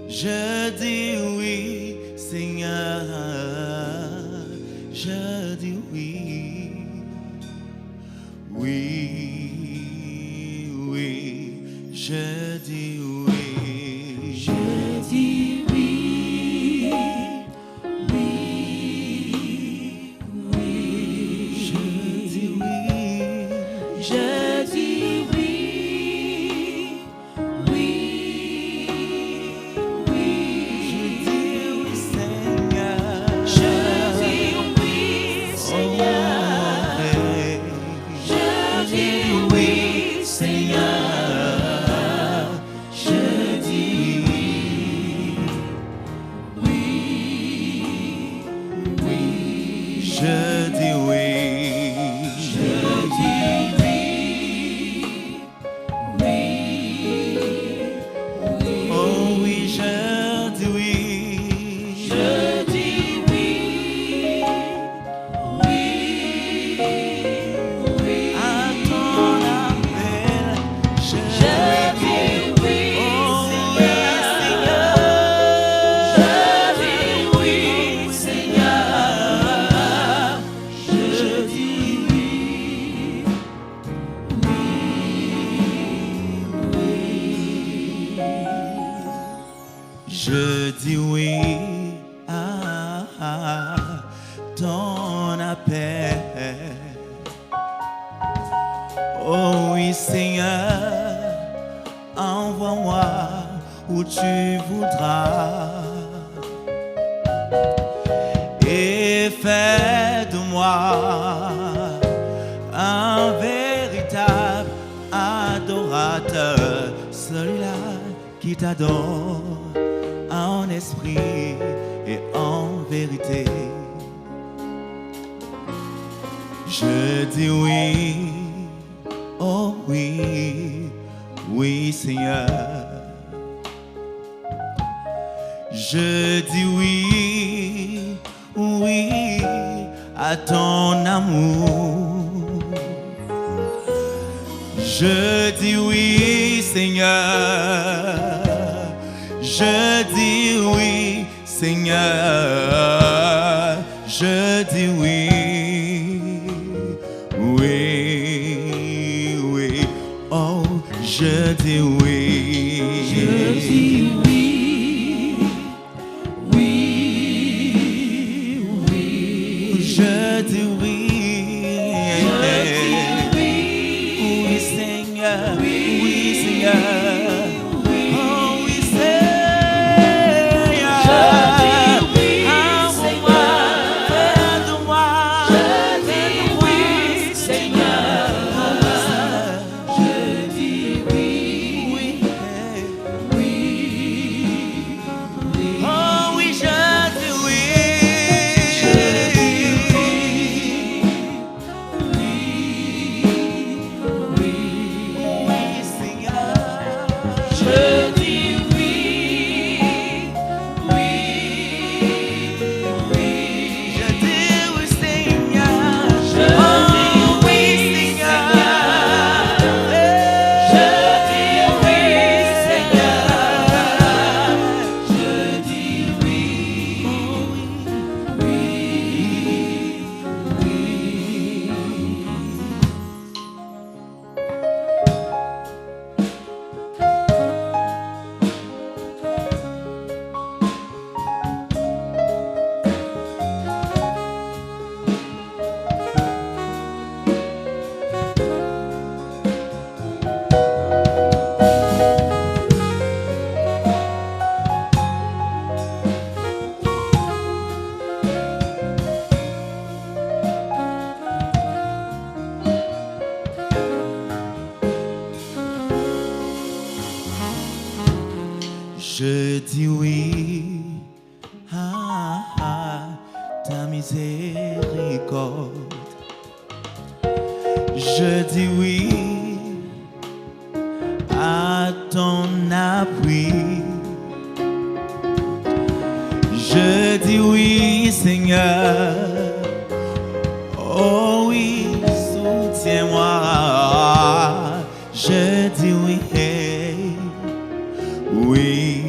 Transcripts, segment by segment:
Je dis oui, Seigneur. Je dis oui. Oui, oui, je dis oui. Je dis oui, oui, oui. Je dis oui. Je dis oui, oui, oui. Je dis oui, Seigneur. Je dis oui, Seigneur. Je dis oui, Seigneur. Je dis oui, oui, oui. Je dis oui. Je dis oui, oui, oui. Oh oui, je dis oui. Je dis oui, oui, oui. À ton appel, je dis oui, oh Seigneur. Je dis oui, Seigneur. Je dis oui, Je dis oui à ton appel. Oh oui, Seigneur, envoie-moi où tu voudras et fais de moi un véritable adorateur, celui-là qui t'adore en esprit et en vérité. Je dis oui, oh oui, oui Seigneur. Je dis oui, oui à ton amour. Je dis oui Seigneur. Je dis oui, Seigneur. Je dis oui, oui, oui. Oh, je dis oui. je dis oui, oui, oui. Je dis oui. Je dis oui, Oui, Seigneur. oui, Oui, Seigneur. oui. Oh, oui, Seigneur. Je dis oui, Envoie-moi, fais de moi. Je dis oui, Seigneur. Je dis oui, Oui. oui, oui. Oh, oui, je dis oui. Je dis oui, oui, oui. Oui, Seigneur. Je dis oui, oui, oui. Je dis oui, Seigneur. Je Oh, dis oui, oui, Seigneur. Je dis oui, Seigneur. Je dis oui, oui, oui. Je dis oui à ta miséricorde. Je dis oui à ton appui. Je dis oui, Seigneur. Oh oui, soutiens-moi. Je dis oui, oui,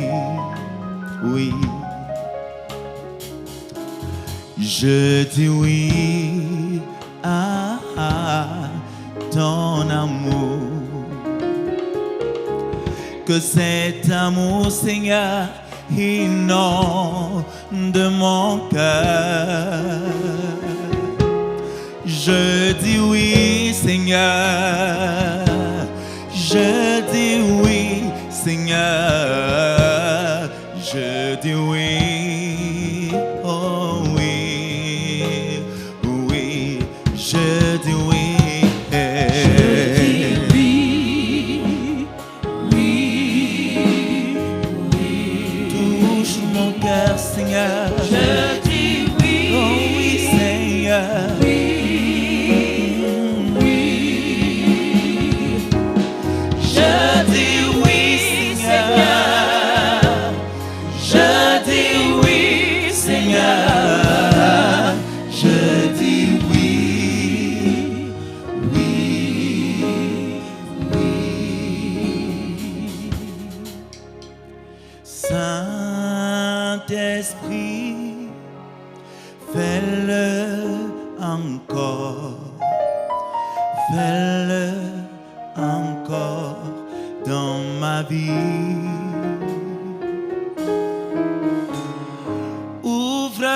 Je dis oui à ton amour. Que cet amour, Seigneur, inonde mon cœur. Je dis oui, Seigneur. Je dis oui, Seigneur. Je dis oui, oh oui, oui. Je dis oui. Seigneur, je dis oui, oh oui, Seigneur, oui, oui. Je dis oui, Seigneur. Je dis oui, Seigneur. je dis oui, oui, oui. Saint-Esprit, fais-le encore, fais-le encore dans ma vie. Ouvre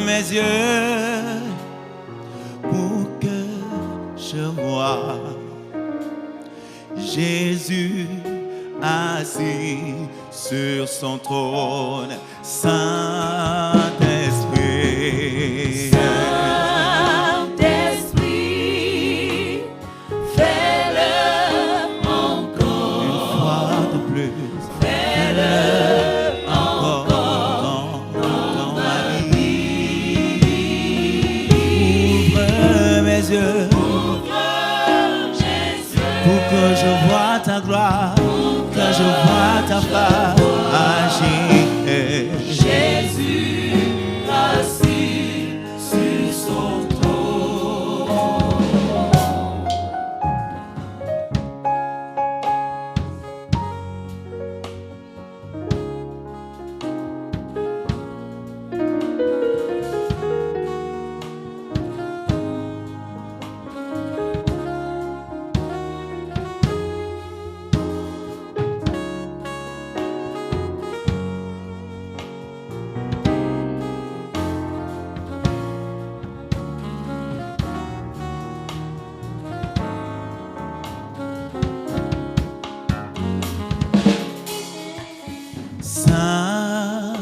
mes yeux pour que je vois Jésus assis sur son trône. Saint-Esprit, Saint-Esprit, fais-le encore. une fois de plus, Fais-le encore dans ma vie. Ouvre mes yeux pour que je vois ta gloire, que je vois ta face agir. Jésus assis sur son trône.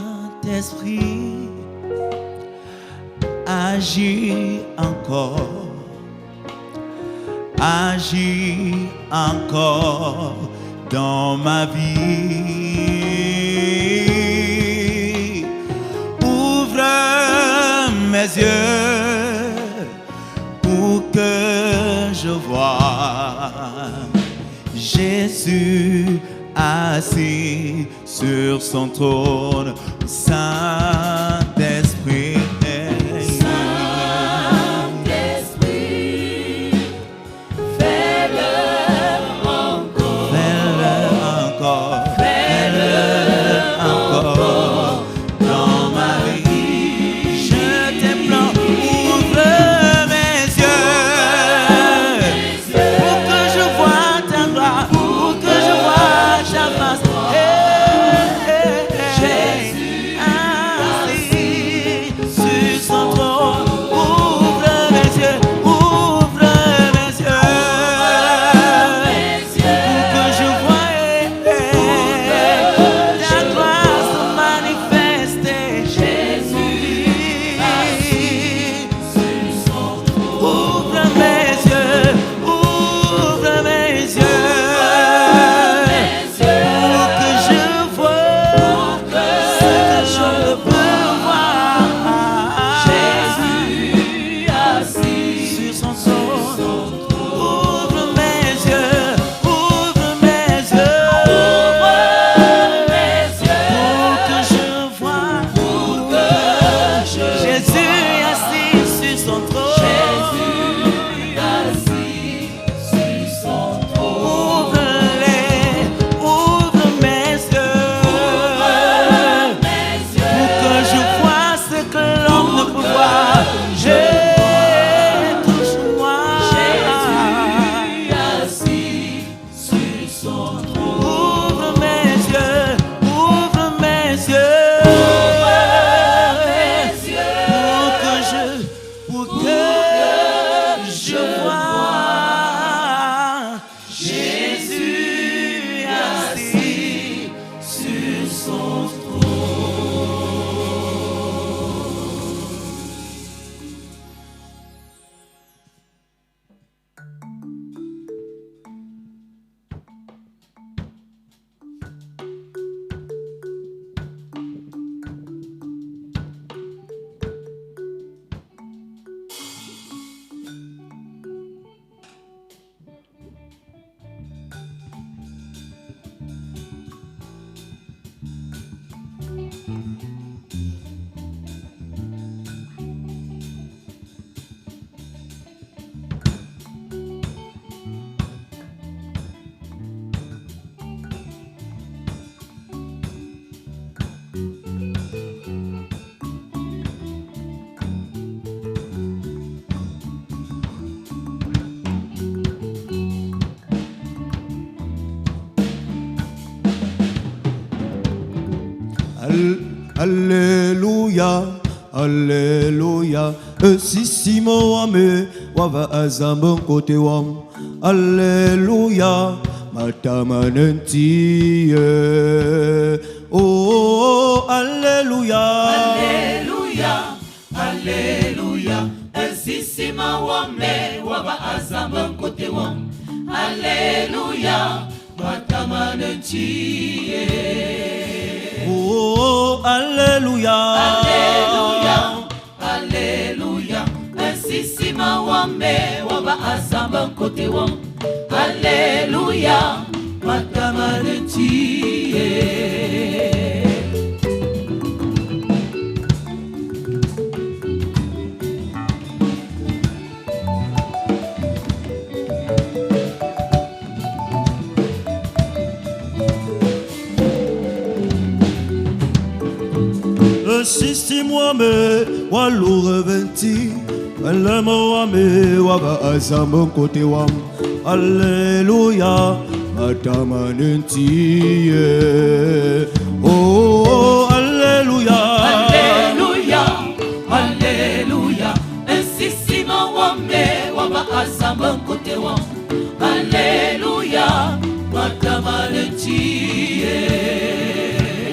Saint-Esprit, agis encore, agis encore dans ma vie. Ouvre mes yeux pour que je vois Jésus assis sur son trône. Saint-Esprit, Saint-Esprit, fais-le encore. fais-le encore, Fais-le encore dans ma vie. Je t'implore, ouvre mes yeux pour que je vois ta gloire, pour que je vois ta face. Jésus assis son trône. Alléluia, Alléluia. Sisi moame wava azambo kote wam. Alléluia, matamanenti. Oh, Alléluia, Alléluia, Alléluia. Sisi mawame wava azambo kote wam. Alléluia, matamanenti. oh, Alléluia, Alléluia, Alléluia. Sisi mawame wava azamba kote wam. Alléluia, matamanenti. Sisi mwame walu reventi. Le moame wava azambo kote wam. Alléluia, matamanenti. Oh, Alléluia, Alléluia, Alléluia. Sisi mawame wava azamba kote wam. Alléluia, matamanenti.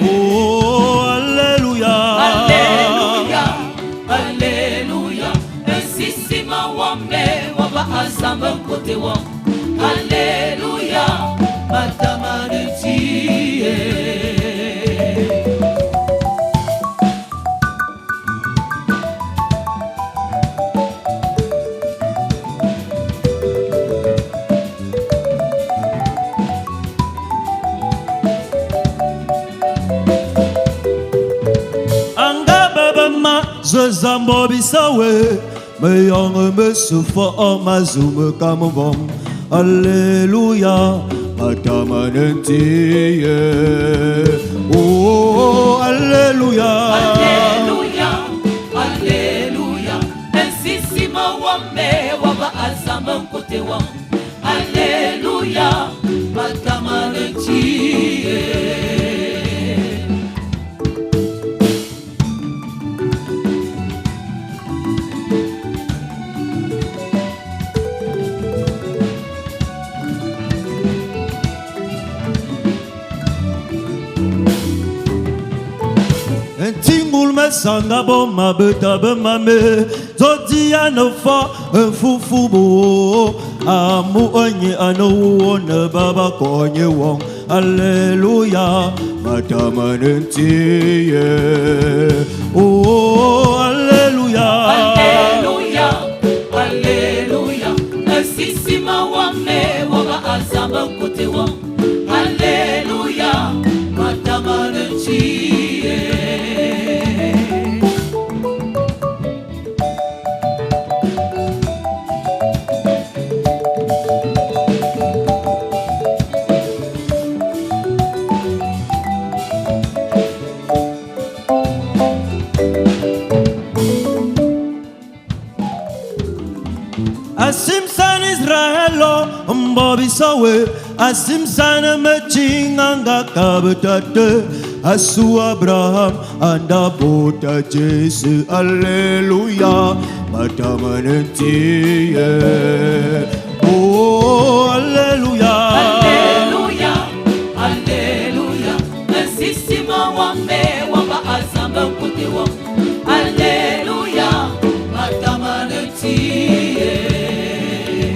oh, Alléluia, Alléluia, Alléluia. Sisi mawame wava azamba kote wam. Alléluia, matamanenti. Zezambo bisawe, me yong me sufa amazume kamovom. Alléluia, matamanenti. Oh, Alléluia, Alléluia, Alléluia. Sisi mawame wava azamba kote wam. Alléluia, matamanenti. Tingul me sanga bo ma beta be mame. Zodia no fa fufu bo. Amu onye ano wona baba konye wong. Alléluia, matamanenti. Oh, Alléluia, Alléluia, Alléluia. Sisi mawame wava azamba kote wam. Alléluia, matamanenti. Asimsan Israelo mbobi sawe. Asimsan mechinganga kabetate. Asu Abraham anda bota Jesu. Alléluia, matamanenti. Oh, Alléluia, Alléluia, Alléluia. Sisi mawame wame waba azamba kote wa. Alléluia, matamanetiye.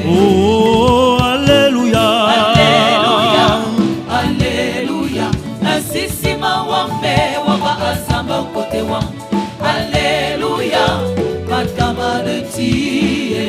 Oh, Alléluia. Alléluia, Alléluia. Nasisima wame waba azamba kote wa. Alléluia, matamanetiye.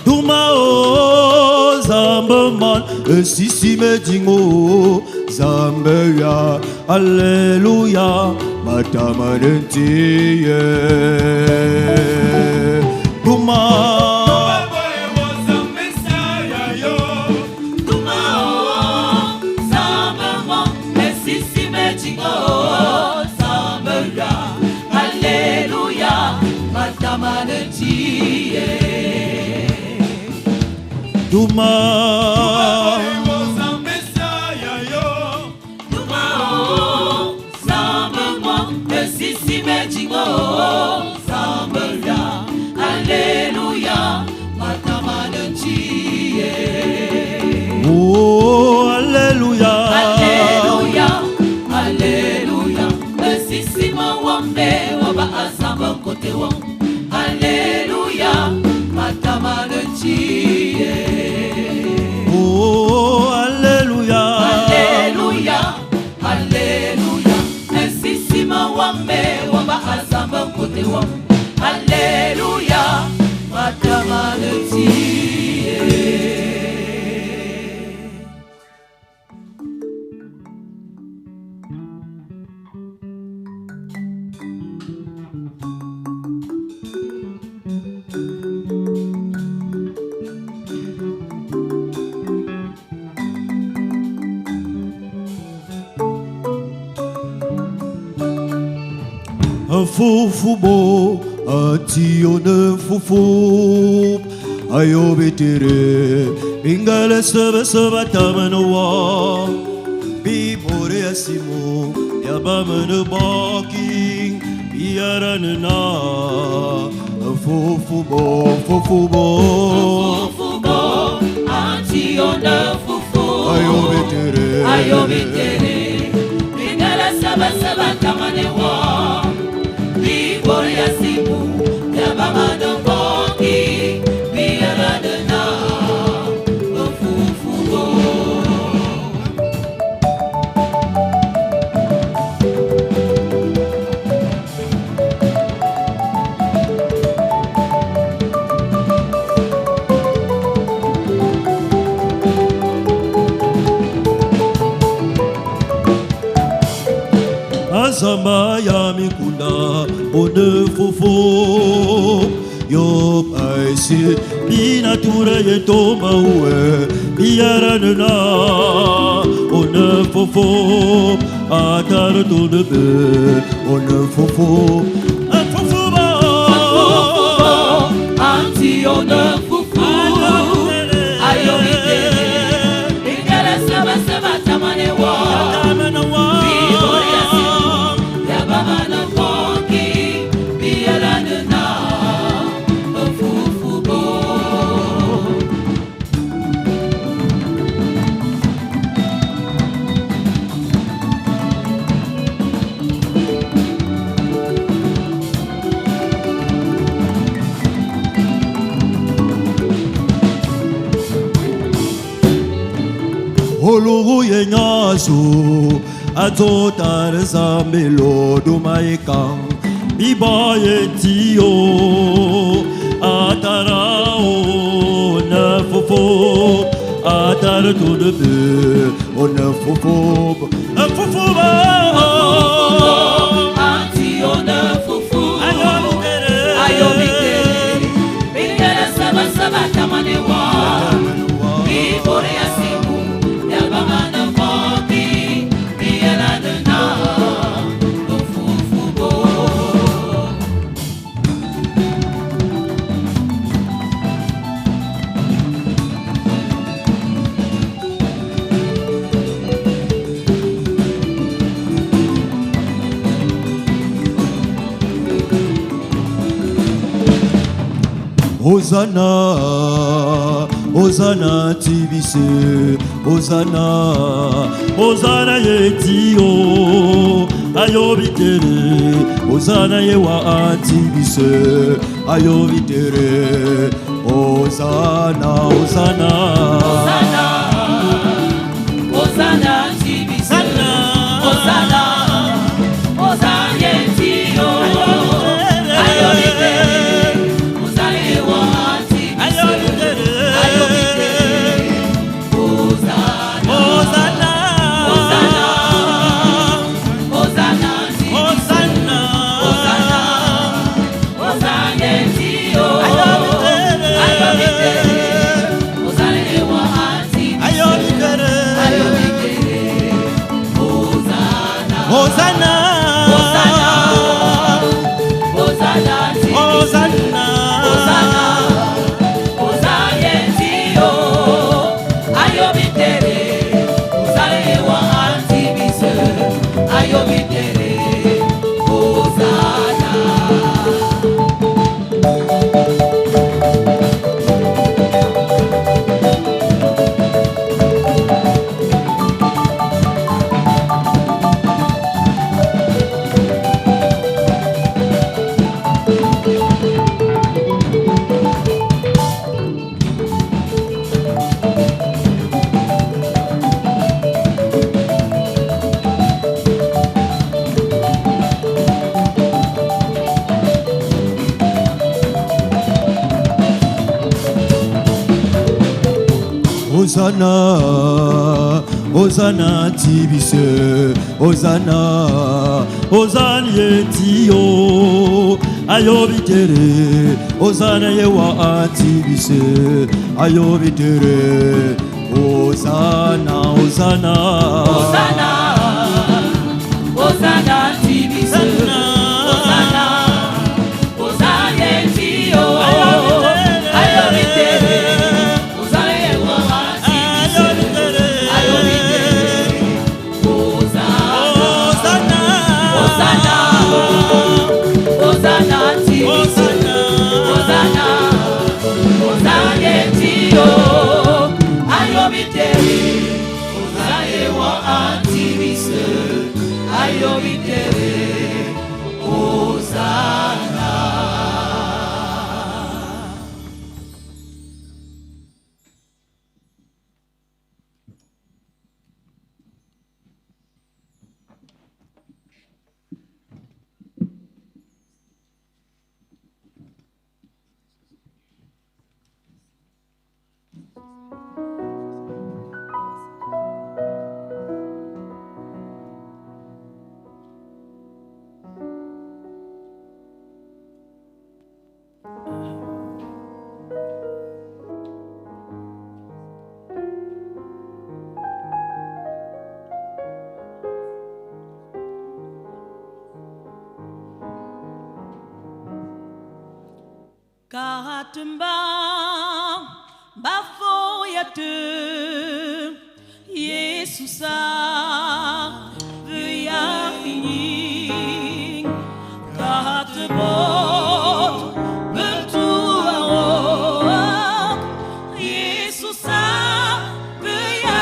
Duma o zambaman sisi medingo zambeya Alléluia matamanentiye Duma Duma Alléluia, matamanetiye. Oh, Alléluia. Alléluia, Alléluia. Sisima wambe waba azamba kote wa. Alléluia, matamanetiye. Oh, Alléluia. Alléluia, Alléluia. Sisima wambe waba azamba kote wa. Alléluia, matamanetiye. Fufu bo atione fufu ayo betere ingale sebe tamanoa bibore asimo yabamene baki yaranena fufu bo Fufu bo atione fufu ayo betere ingale sebe tamanewa. Bibore asimu yabamene baki yaranena fufu bo. Azamba ya mikunda ode fofo yo paisi binatura ye tomba uwe biyaranena ode fofo atar tonde be ode fofo fofo ba anti ode fofo ayo ide ingala saba tamanewa. Olugu ye nyasu atotar zambelo dumaikang biba ye tio atarao na fofo atar to de be on fofo fofo ba anti on fofo ayo bite bingala saba tamanewa. Bibore asimu yabamene baki yaranena fufu bo. Hosanna, Hosanna tibise, Hosanna, Hosanna yetio, ayobitere, Hosanna yewa tibise, ayobitere, Hosanna, Hosanna, Hosanna, Hosanna tibise, Hosanna, Hosanna yetio, ayobitere. Hosanna, Hosanna tibise, Hosanna, Hosanna yetio, ayobitere, Hosanna yewa tibise, ayobitere, Hosanna, Hosanna, Hosanna, Hosanna tibise, Hosanna, Hosanna yetio, ayobitere. Katumba bafoyate Yesusa vuyahini katbot betua Yesusa vuyahini.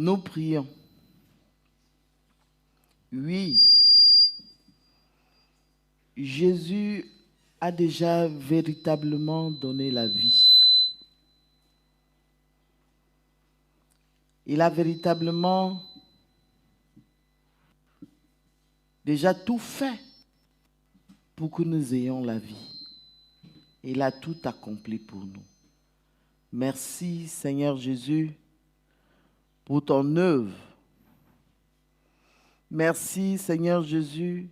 Nous prions. Oui, Jésus a déjà véritablement donné la vie. Il a véritablement déjà tout fait pour que nous ayons la vie. Il a tout accompli pour nous. Merci Seigneur Jésus pour ton œuvre. Merci Seigneur Jésus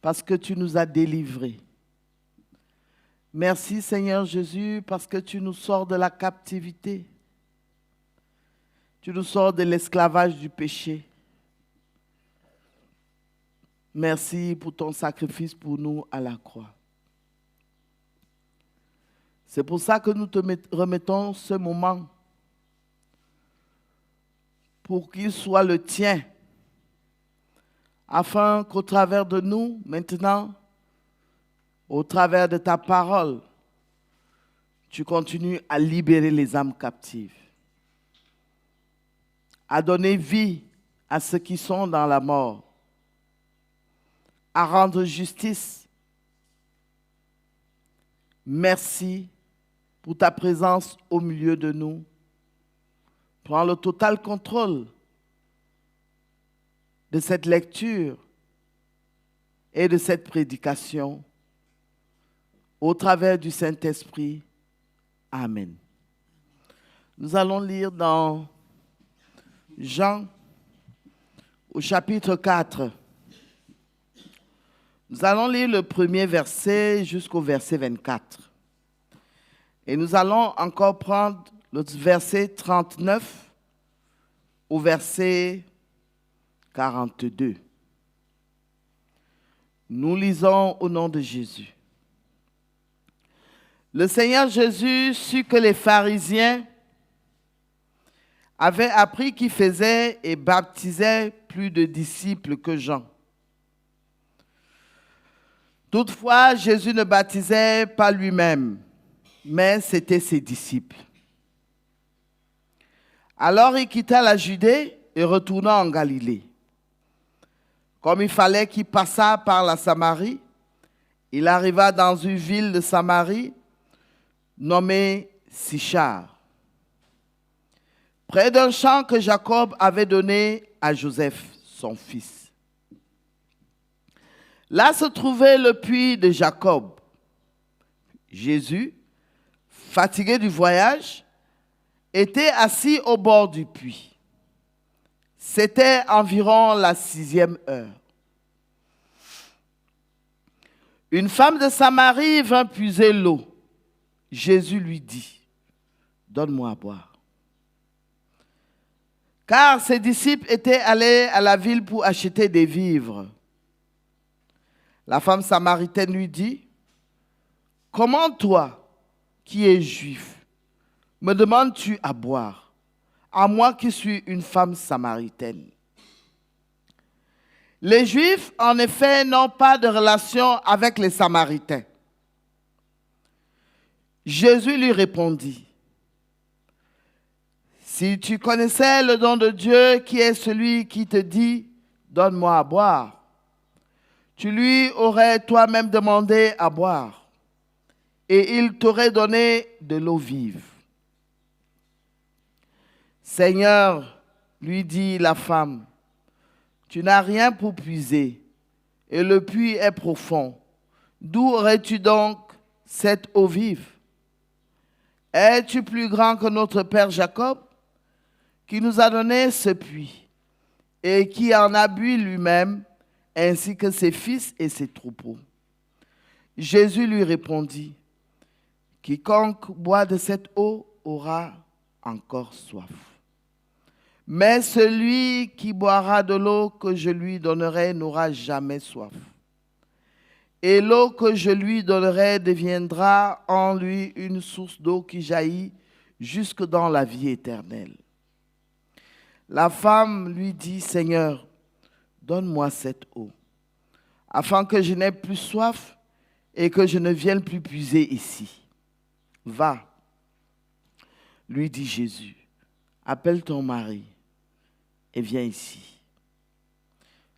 parce que tu nous as délivrés. Merci Seigneur Jésus parce que tu nous sors de la captivité. Tu nous sors de l'esclavage du péché. Merci pour ton sacrifice pour nous à la croix. C'est pour ça que nous te remettons ce moment pour qu'il soit le tien, afin qu'au travers de nous, maintenant, au travers de ta parole, tu continues à libérer les âmes captives, à donner vie à ceux qui sont dans la mort, à rendre justice. Merci pour ta présence au milieu de nous. Prends le total contrôle de cette lecture et de cette prédication au travers du Saint-Esprit. Amen. Nous allons lire dans Jean au chapitre 4. Nous allons lire le premier verset jusqu'au verset 24. Et nous allons encore prendre le verset 39 au verset 42. Nous lisons au nom de Jésus. Le Seigneur Jésus sut que les pharisiens avaient appris qu'il faisait et baptisait plus de disciples que Jean. Toutefois, Jésus ne baptisait pas lui-même, mais c'étaient ses disciples. Alors il quitta la Judée et retourna en Galilée. Comme il fallait qu'il passât par la Samarie, il arriva dans une ville de Samarie nommée Sichar, près d'un champ que Jacob avait donné à Joseph, son fils. Là se trouvait le puits de Jacob. Jésus, fatigué du voyage, était assis au bord du puits. C'était environ la 6e heure. Une femme de Samarie vint puiser l'eau. Jésus lui dit, « Donne-moi à boire. » Car ses disciples étaient allés à la ville pour acheter des vivres. La femme samaritaine lui dit, « Comment toi, qui es juif, me demandes-tu à boire, à moi qui suis une femme samaritaine? » Les Juifs, en effet, n'ont pas de relation avec les Samaritains. Jésus lui répondit, « Si tu connaissais le don de Dieu qui est celui qui te dit, « Donne-moi à boire », tu lui aurais toi-même demandé à boire, et il t'aurait donné de l'eau vive. » « Seigneur, lui dit la femme, tu n'as rien pour puiser, et le puits est profond. D'où aurais-tu donc cette eau vive? Es-tu plus grand que notre père Jacob, qui nous a donné ce puits, et qui en a bu lui-même, ainsi que ses fils et ses troupeaux? » Jésus lui répondit, « Quiconque boit de cette eau aura encore soif. Mais celui qui boira de l'eau que je lui donnerai n'aura jamais soif. Et l'eau que je lui donnerai deviendra en lui une source d'eau qui jaillit jusque dans la vie éternelle. » La femme lui dit, « Seigneur, donne-moi cette eau, afin que je n'aie plus soif et que je ne vienne plus puiser ici. » « Va, lui dit Jésus, appelle ton mari et viens ici.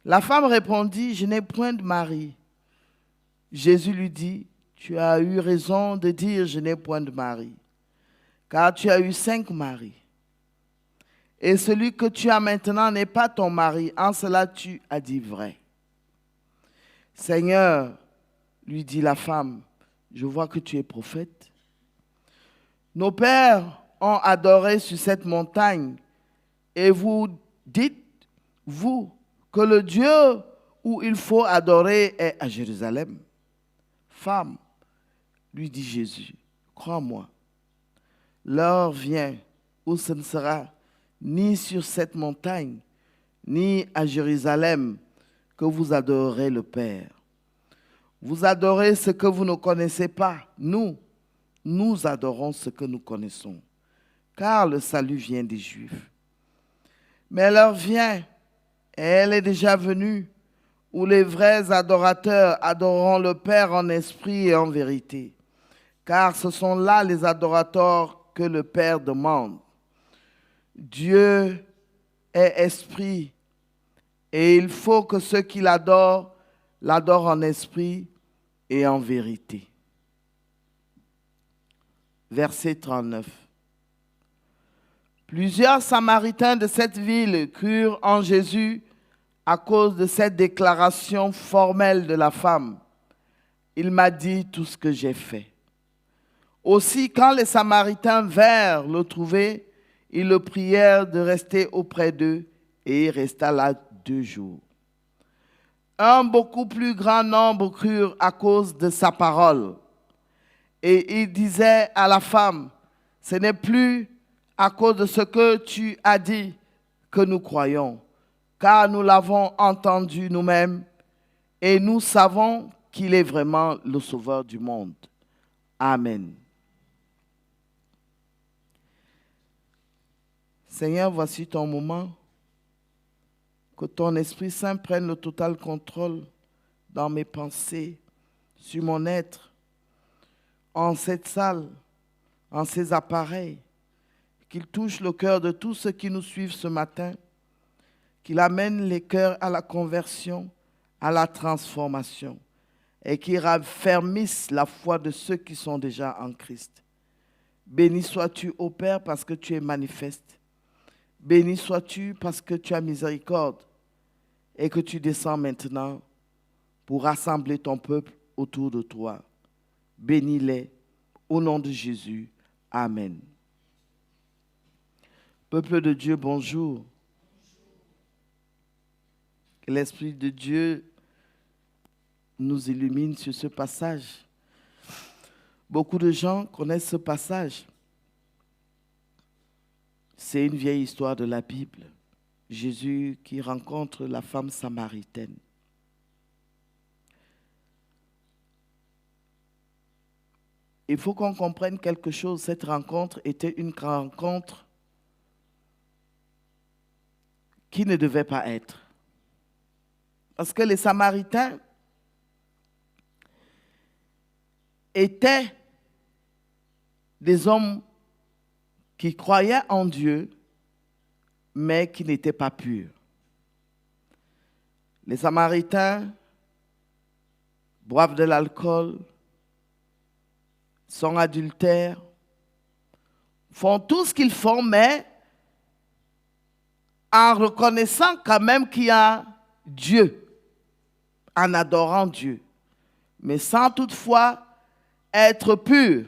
La femme répondit, je n'ai point de mari. Jésus lui dit, tu as eu raison de dire, je n'ai point de mari, car tu as eu 5 maris. Et celui que tu as maintenant n'est pas ton mari, en cela tu as dit vrai. Seigneur, lui dit la femme, je vois que tu es prophète. Nos pères ont adoré sur cette montagne, et vous dites, vous, que le Dieu où il faut adorer est à Jérusalem. Femme, lui dit Jésus, crois-moi, l'heure vient où ce ne sera ni sur cette montagne, ni à Jérusalem que vous adorerez le Père. Vous adorez ce que vous ne connaissez pas. Nous adorons ce que nous connaissons, car le salut vient des Juifs. Mais l'heure vient, et elle est déjà venue, où les vrais adorateurs adoreront le Père en esprit et en vérité, car ce sont là les adorateurs que le Père demande. Dieu est esprit, et il faut que ceux qui l'adorent en esprit et en vérité. Verset 39. Plusieurs Samaritains de cette ville crurent en Jésus à cause de cette déclaration formelle de la femme. Il m'a dit tout ce que j'ai fait. Aussi, quand les Samaritains vinrent le trouver, ils le prièrent de rester auprès d'eux, et il resta là 2 jours. Un beaucoup plus grand nombre crurent à cause de sa parole. Et il disait à la femme, ce n'est plus à cause de ce que tu as dit que nous croyons, car nous l'avons entendu nous-mêmes, et nous savons qu'il est vraiment le Sauveur du monde. Amen. Seigneur, voici ton moment. Que ton Esprit Saint prenne le total contrôle dans mes pensées, sur mon être, en cette salle, en ces appareils. Qu'il touche le cœur de tous ceux qui nous suivent ce matin. Qu'il amène les cœurs à la conversion, à la transformation. Et qu'il raffermisse la foi de ceux qui sont déjà en Christ. Béni sois-tu, ô Père, parce que tu es manifeste. Béni sois-tu parce que tu as miséricorde et que tu descends maintenant pour rassembler ton peuple autour de toi. Bénis-les au nom de Jésus. Amen. Peuple de Dieu, bonjour. Que l'Esprit de Dieu nous illumine sur ce passage. Beaucoup de gens connaissent ce passage. C'est une vieille histoire de la Bible. Jésus qui rencontre la femme samaritaine. Il faut qu'on comprenne quelque chose. Cette rencontre était une rencontre qui ne devait pas être. Parce que les Samaritains étaient des hommes qui croyaient en Dieu, mais qui n'étaient pas purs. Les Samaritains boivent de l'alcool, sont adultères, font tout ce qu'ils font, mais en reconnaissant quand même qu'il y a Dieu, en adorant Dieu, mais sans toutefois être purs.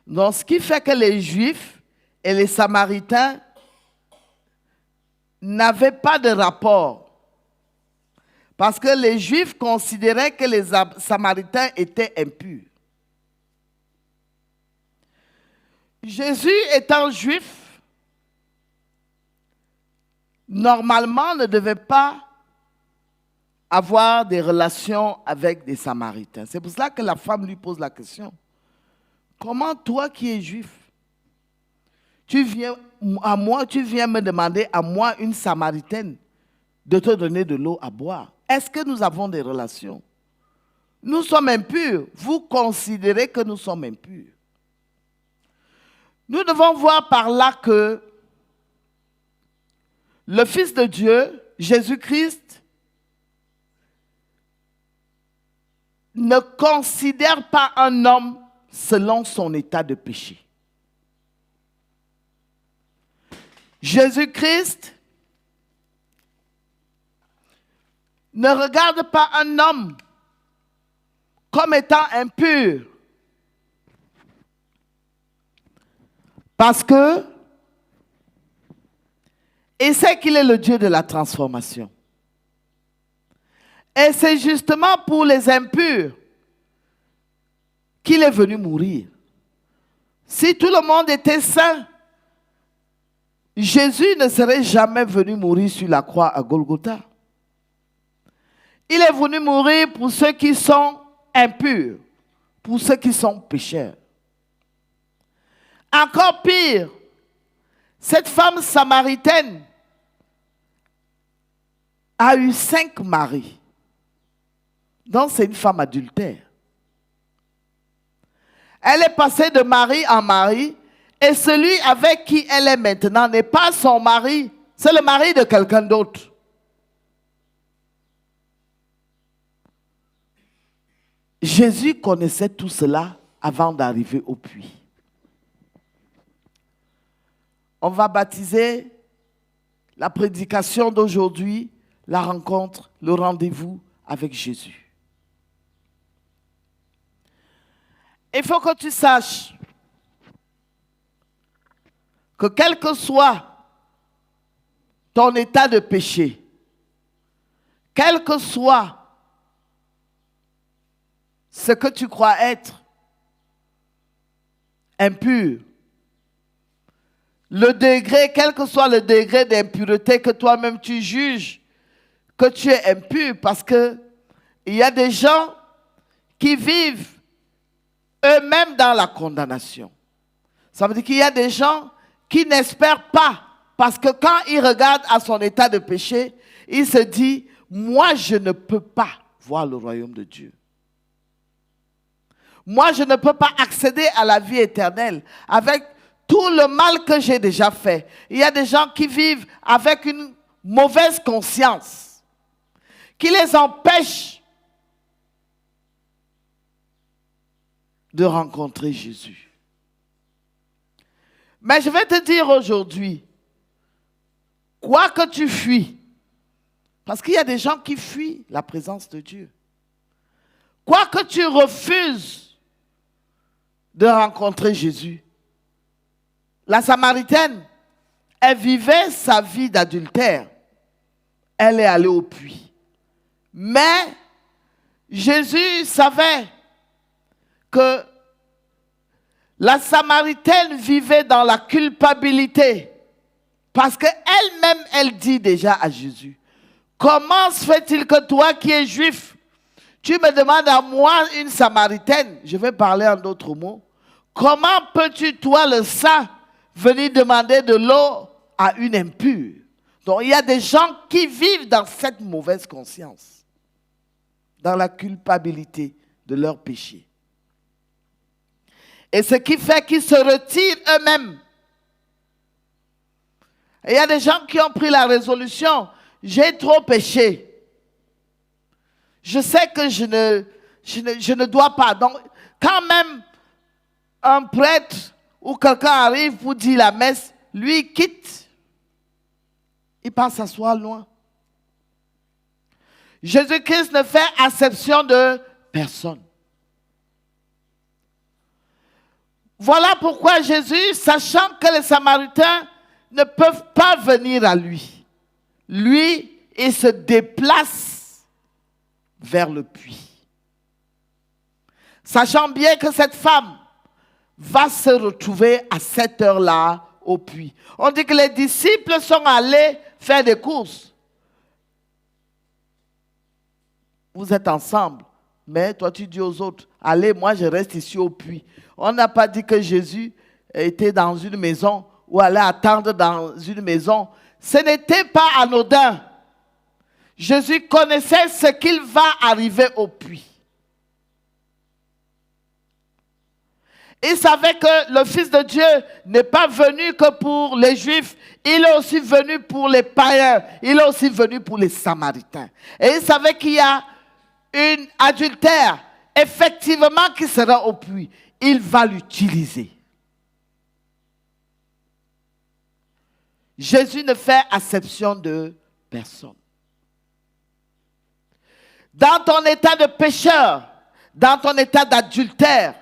Donc, ce qui fait que les Juifs et les Samaritains n'avaient pas de rapport. Parce que les Juifs considéraient que les Samaritains étaient impurs. Jésus étant juif, normalement ne devait pas avoir des relations avec des Samaritains. C'est pour cela que la femme lui pose la question. Comment toi qui es juif, tu viens me demander à moi, une Samaritaine, de te donner de l'eau à boire? Est-ce que nous avons des relations? Nous sommes impurs. Vous considérez que nous sommes impurs. Nous devons voir par là que le Fils de Dieu, Jésus-Christ, ne considère pas un homme selon son état de péché. Jésus-Christ ne regarde pas un homme comme étant impur. Parce que il sait qu'il est le Dieu de la transformation. Et c'est justement pour les impurs qu'il est venu mourir. Si tout le monde était saint, Jésus ne serait jamais venu mourir sur la croix à Golgotha. Il est venu mourir pour ceux qui sont impurs, pour ceux qui sont pécheurs. Encore pire, cette femme samaritaine a eu 5 maris. Donc c'est une femme adultère. Elle est passée de mari en mari et celui avec qui elle est maintenant n'est pas son mari, c'est le mari de quelqu'un d'autre. Jésus connaissait tout cela avant d'arriver au puits. On va baptiser la prédication d'aujourd'hui, la rencontre, le rendez-vous avec Jésus. Il faut que tu saches que quel que soit ton état de péché, quel que soit ce que tu crois être impur, le degré, quel que soit le degré d'impureté que toi-même tu juges que tu es impur, parce que il y a des gens qui vivent eux-mêmes dans la condamnation. Ça veut dire qu'il y a des gens qui n'espèrent pas, parce que quand ils regardent à son état de péché, ils se disent, moi je ne peux pas voir le royaume de Dieu. Moi je ne peux pas accéder à la vie éternelle avec tout le mal que j'ai déjà fait. Il y a des gens qui vivent avec une mauvaise conscience, qui les empêche de rencontrer Jésus. Mais je vais te dire aujourd'hui, quoi que tu fuis, parce qu'il y a des gens qui fuient la présence de Dieu, quoi que tu refuses de rencontrer Jésus, la Samaritaine, elle vivait sa vie d'adultère. Elle est allée au puits. Mais Jésus savait que la Samaritaine vivait dans la culpabilité. Parce qu'elle-même, elle dit déjà à Jésus, comment se fait-il que toi qui es juif, tu me demandes à moi, une Samaritaine, je vais parler en d'autres mots, comment peux-tu, toi le saint, venir demander de l'eau à une impure? Donc il y a des gens qui vivent dans cette mauvaise conscience, dans la culpabilité de leur péché. Et ce qui fait qu'ils se retirent eux-mêmes. Et il y a des gens qui ont pris la résolution, j'ai trop péché. Je sais que je ne dois pas. Donc quand même un prêtre ou quelqu'un arrive pour dire la messe, lui il quitte. Il part s'asseoir loin. Jésus-Christ ne fait acception de personne. Voilà pourquoi Jésus, sachant que les Samaritains ne peuvent pas venir à lui, il se déplace vers le puits. Sachant bien que cette femme va se retrouver à cette heure-là au puits. On dit que les disciples sont allés faire des courses. Vous êtes ensemble, mais toi tu dis aux autres, allez, moi je reste ici au puits. On n'a pas dit que Jésus était dans une maison ou allait attendre dans une maison. Ce n'était pas anodin. Jésus connaissait ce qu'il va arriver au puits. Il savait que le Fils de Dieu n'est pas venu que pour les Juifs, il est aussi venu pour les païens, il est aussi venu pour les Samaritains. Et il savait qu'il y a une adultère, effectivement, qui sera au puits. Il va l'utiliser. Jésus ne fait acception de personne. Dans ton état de pécheur, dans ton état d'adultère,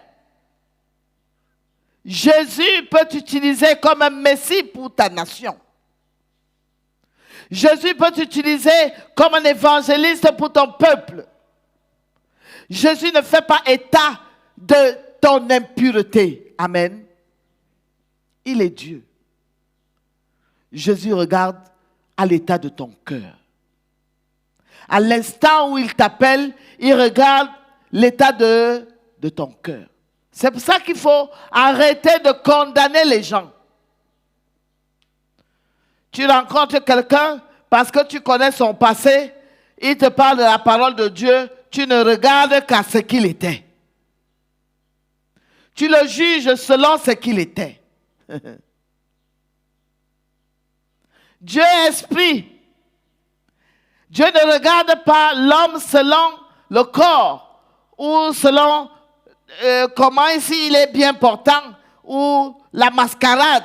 Jésus peut t'utiliser comme un messie pour ta nation. Jésus peut t'utiliser comme un évangéliste pour ton peuple. Jésus ne fait pas état de ton impureté. Amen. Il est Dieu. Jésus regarde à l'état de ton cœur. À l'instant où il t'appelle, il regarde l'état de ton cœur. C'est pour ça qu'il faut arrêter de condamner les gens. Tu rencontres quelqu'un parce que tu connais son passé, il te parle de la parole de Dieu, tu ne regardes qu'à ce qu'il était. Tu le juges selon ce qu'il était. Dieu est esprit. Dieu ne regarde pas l'homme selon le corps ou selon comment ici il est bien portant ou la mascarade.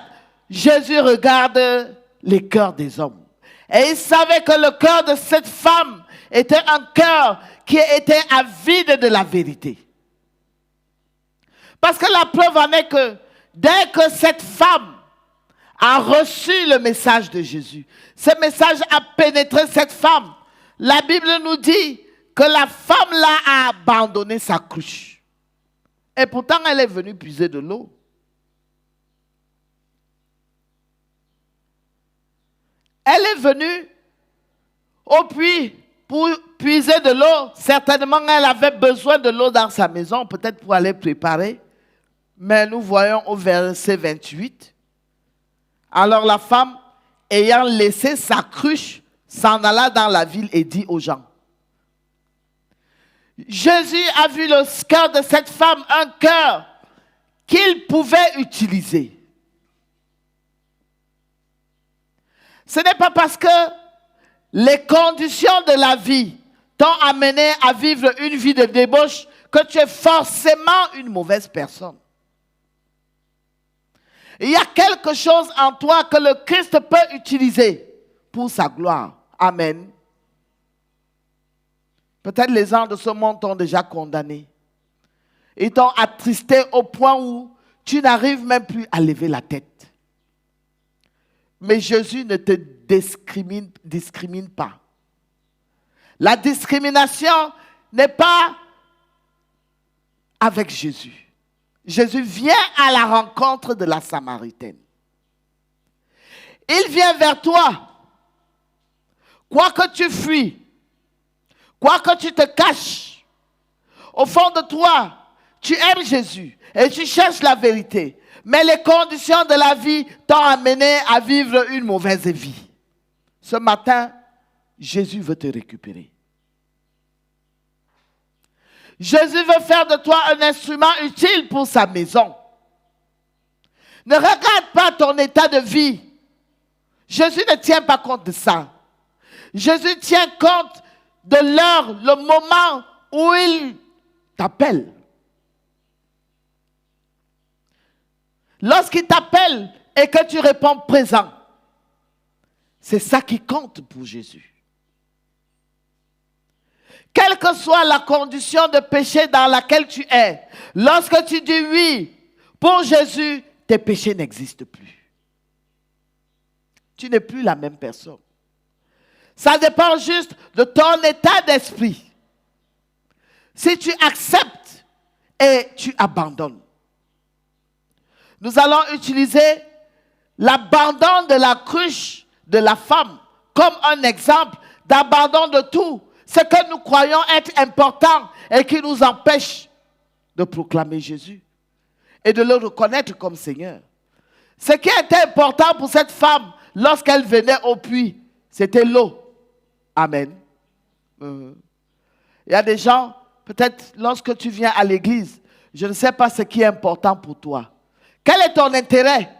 Jésus regarde les cœurs des hommes. Et il savait que le cœur de cette femme était un cœur qui était avide de la vérité. Parce que la preuve en est que dès que cette femme a reçu le message de Jésus, ce message a pénétré cette femme. La Bible nous dit que la femme là a abandonné sa cruche. Et pourtant, elle est venue puiser de l'eau. Elle est venue au puits pour puiser de l'eau. Certainement, elle avait besoin de l'eau dans sa maison, peut-être pour aller préparer. Mais nous voyons au verset 28. Alors la femme, ayant laissé sa cruche, s'en alla dans la ville et dit aux gens. Jésus a vu le cœur de cette femme, un cœur qu'il pouvait utiliser. Ce n'est pas parce que les conditions de la vie t'ont amené à vivre une vie de débauche que tu es forcément une mauvaise personne. Il y a quelque chose en toi que le Christ peut utiliser pour sa gloire. Amen. Peut-être les gens de ce monde t'ont déjà condamné. Ils t'ont attristé au point où tu n'arrives même plus à lever la tête. Mais Jésus ne te discrimine pas. La discrimination n'est pas avec Jésus. Jésus vient à la rencontre de la Samaritaine. Il vient vers toi. Quoi que tu fuis, quoi que tu te caches, au fond de toi, tu aimes Jésus et tu cherches la vérité. Mais les conditions de la vie t'ont amené à vivre une mauvaise vie. Ce matin, Jésus veut te récupérer. Jésus veut faire de toi un instrument utile pour sa maison. Ne regarde pas ton état de vie. Jésus ne tient pas compte de ça. Jésus tient compte de l'heure, le moment où il t'appelle. Lorsqu'il t'appelle et que tu réponds présent, c'est ça qui compte pour Jésus. Quelle que soit la condition de péché dans laquelle tu es, lorsque tu dis oui, pour Jésus, tes péchés n'existent plus. Tu n'es plus la même personne. Ça dépend juste de ton état d'esprit. Si tu acceptes et tu abandonnes. Nous allons utiliser l'abandon de la cruche de la femme comme un exemple d'abandon de tout ce que nous croyons être important et qui nous empêche de proclamer Jésus et de le reconnaître comme Seigneur. Ce qui était important pour cette femme lorsqu'elle venait au puits, c'était l'eau. Amen. Il y a des gens, peut-être lorsque tu viens à l'église, Je ne sais pas ce qui est important pour toi. Quel est ton intérêt?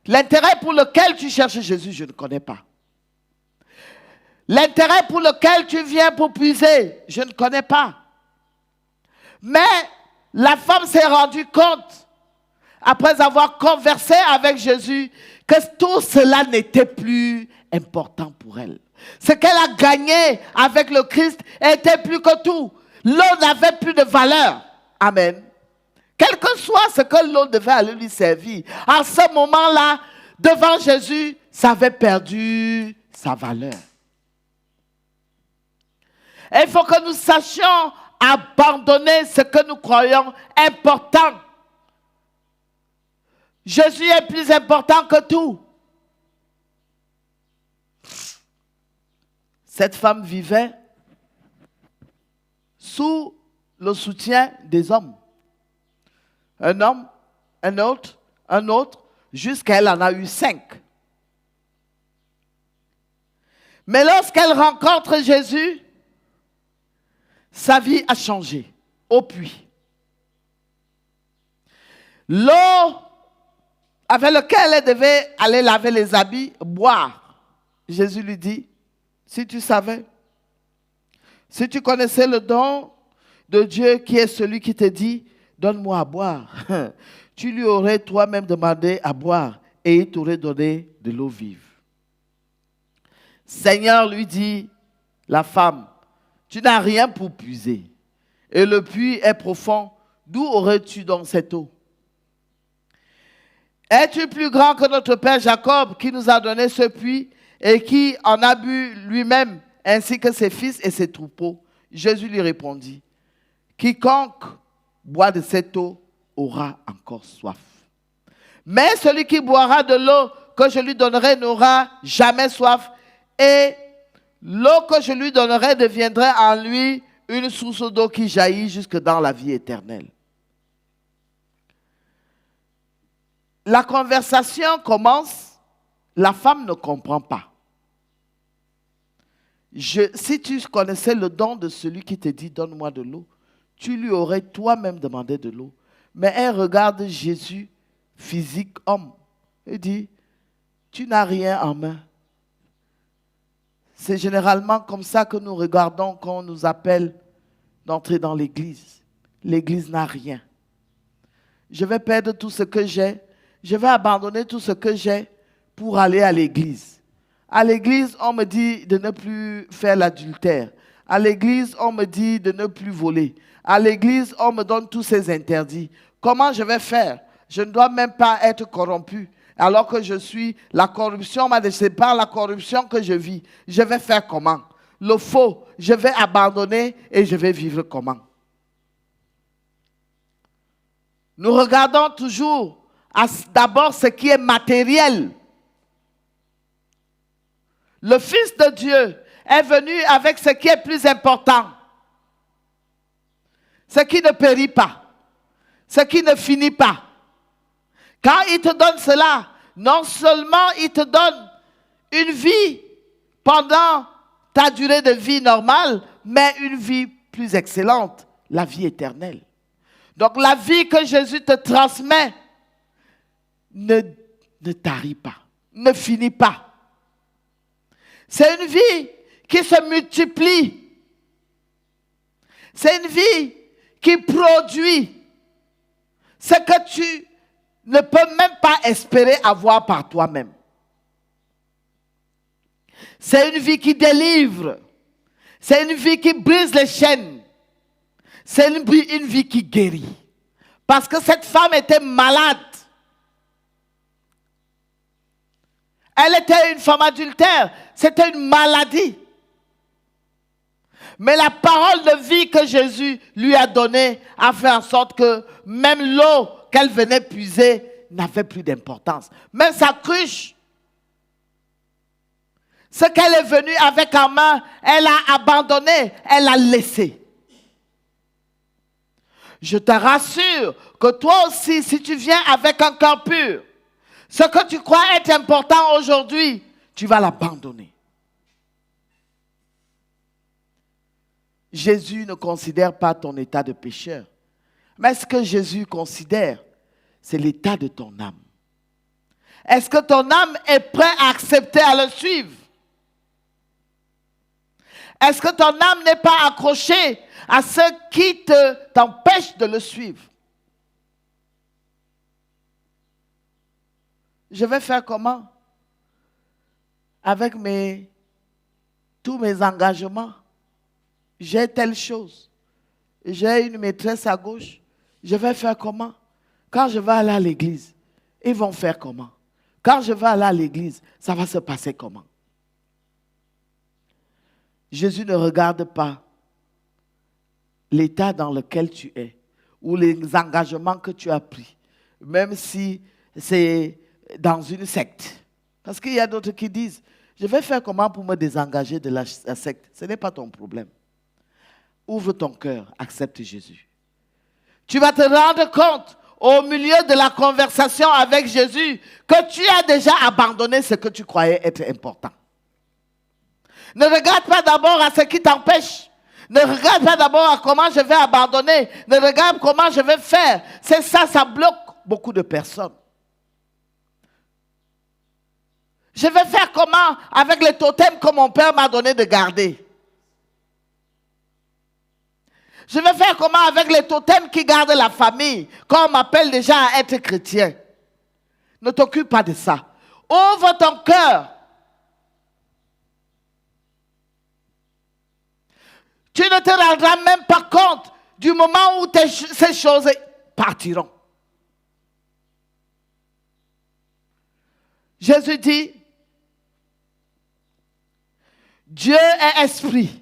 L'intérêt pour lequel tu cherches Jésus, je ne connais pas. L'intérêt pour lequel tu viens pour puiser, je ne connais pas. Mais la femme s'est rendue compte, après avoir conversé avec Jésus, que tout cela n'était plus important pour elle. Ce qu'elle a gagné avec le Christ était plus que tout. L'eau n'avait plus de valeur. Amen. Quel que soit ce que l'eau devait aller lui servir, à ce moment-là, devant Jésus, ça avait perdu sa valeur. Et il faut que nous sachions abandonner ce que nous croyons important. Jésus est plus important que tout. Cette femme vivait sous le soutien des hommes. Un homme, un autre, jusqu'à elle en a eu 5. Mais lorsqu'elle rencontre Jésus, sa vie a changé au puits. L'eau avec laquelle elle devait aller laver les habits, boire. Jésus lui dit, si tu savais, si tu connaissais le don de Dieu qui est celui qui te dit, donne-moi à boire, tu lui aurais toi-même demandé à boire et il t'aurait donné de l'eau vive. Seigneur lui dit, la femme, tu n'as rien pour puiser et le puits est profond, d'où aurais-tu donc cette eau? Es-tu plus grand que notre père Jacob qui nous a donné ce puits et qui en a bu lui-même ainsi que ses fils et ses troupeaux? Jésus lui répondit, quiconque boit de cette eau aura encore soif. Mais celui qui boira de l'eau que je lui donnerai n'aura jamais soif et l'eau que je lui donnerai deviendra en lui une source d'eau qui jaillit jusque dans la vie éternelle. La conversation commence, la femme ne comprend pas. Si tu connaissais le don de celui qui te dit « donne-moi de l'eau », tu lui aurais toi-même demandé de l'eau. Mais elle regarde Jésus, physique, homme, et dit « tu n'as rien en main ». C'est généralement comme ça que nous regardons quand on nous appelle d'entrer dans l'église. L'église n'a rien. Je vais perdre tout ce que j'ai. Je vais abandonner tout ce que j'ai pour aller à l'église. À l'église, on me dit de ne plus faire l'adultère. À l'église, on me dit de ne plus voler. À l'église, on me donne tous ces interdits. Comment je vais faire? Je ne dois même pas être corrompu. Alors que je suis, la corruption m'a décidé par la corruption que je vis. Je vais faire comment? Le faux, je vais abandonner et je vais vivre comment? Nous regardons toujours d'abord ce qui est matériel. Le Fils de Dieu est venu avec ce qui est plus important. Ce qui ne périt pas. Ce qui ne finit pas. Quand il te donne cela, non seulement il te donne une vie pendant ta durée de vie normale, mais une vie plus excellente, la vie éternelle. Donc la vie que Jésus te transmet ne tarit pas, ne finit pas. C'est une vie qui se multiplie. C'est une vie qui produit ce que tu ne peux même pas espérer avoir par toi-même. C'est une vie qui délivre. C'est une vie qui brise les chaînes. C'est une vie qui guérit. Parce que cette femme était malade. Elle était une femme adultère. C'était une maladie. Mais la parole de vie que Jésus lui a donnée a fait en sorte que même l'eau qu'elle venait puiser n'avait plus d'importance. Même sa cruche, ce qu'elle est venue avec en main, elle a abandonné, elle a laissé. Je te rassure que toi aussi, si tu viens avec un cœur pur, ce que tu crois être important aujourd'hui, tu vas l'abandonner. Jésus ne considère pas ton état de pécheur, Mais ce que Jésus considère, c'est l'état de ton âme. Est-ce que ton âme est prête à accepter à le suivre? Est-ce que ton âme n'est pas accrochée à ce qui t'empêche de le suivre? Je vais faire comment? Avec tous mes engagements. J'ai telle chose. J'ai une maîtresse à gauche. Je vais faire comment? Quand je vais aller à l'église, ils vont faire comment? Quand je vais aller à l'église, ça va se passer comment? Jésus ne regarde pas l'état dans lequel tu es ou les engagements que tu as pris, même si c'est dans une secte. Parce qu'il y a d'autres qui disent, je vais faire comment pour me désengager de la secte? Ce n'est pas ton problème. Ouvre ton cœur, accepte Jésus. Tu vas te rendre compte au milieu de la conversation avec Jésus que tu as déjà abandonné ce que tu croyais être important. Ne regarde pas d'abord à ce qui t'empêche. Ne regarde pas d'abord à comment je vais abandonner. Ne regarde comment je vais faire. C'est ça, ça bloque beaucoup de personnes. Je vais faire comment avec les totems que mon père m'a donné de garder? Je vais faire comment avec les totems qui gardent la famille, quand on m'appelle déjà à être chrétien? Ne t'occupe pas de ça. Ouvre ton cœur. Tu ne te rendras même pas compte du moment où ces choses partiront. Jésus dit, Dieu est esprit.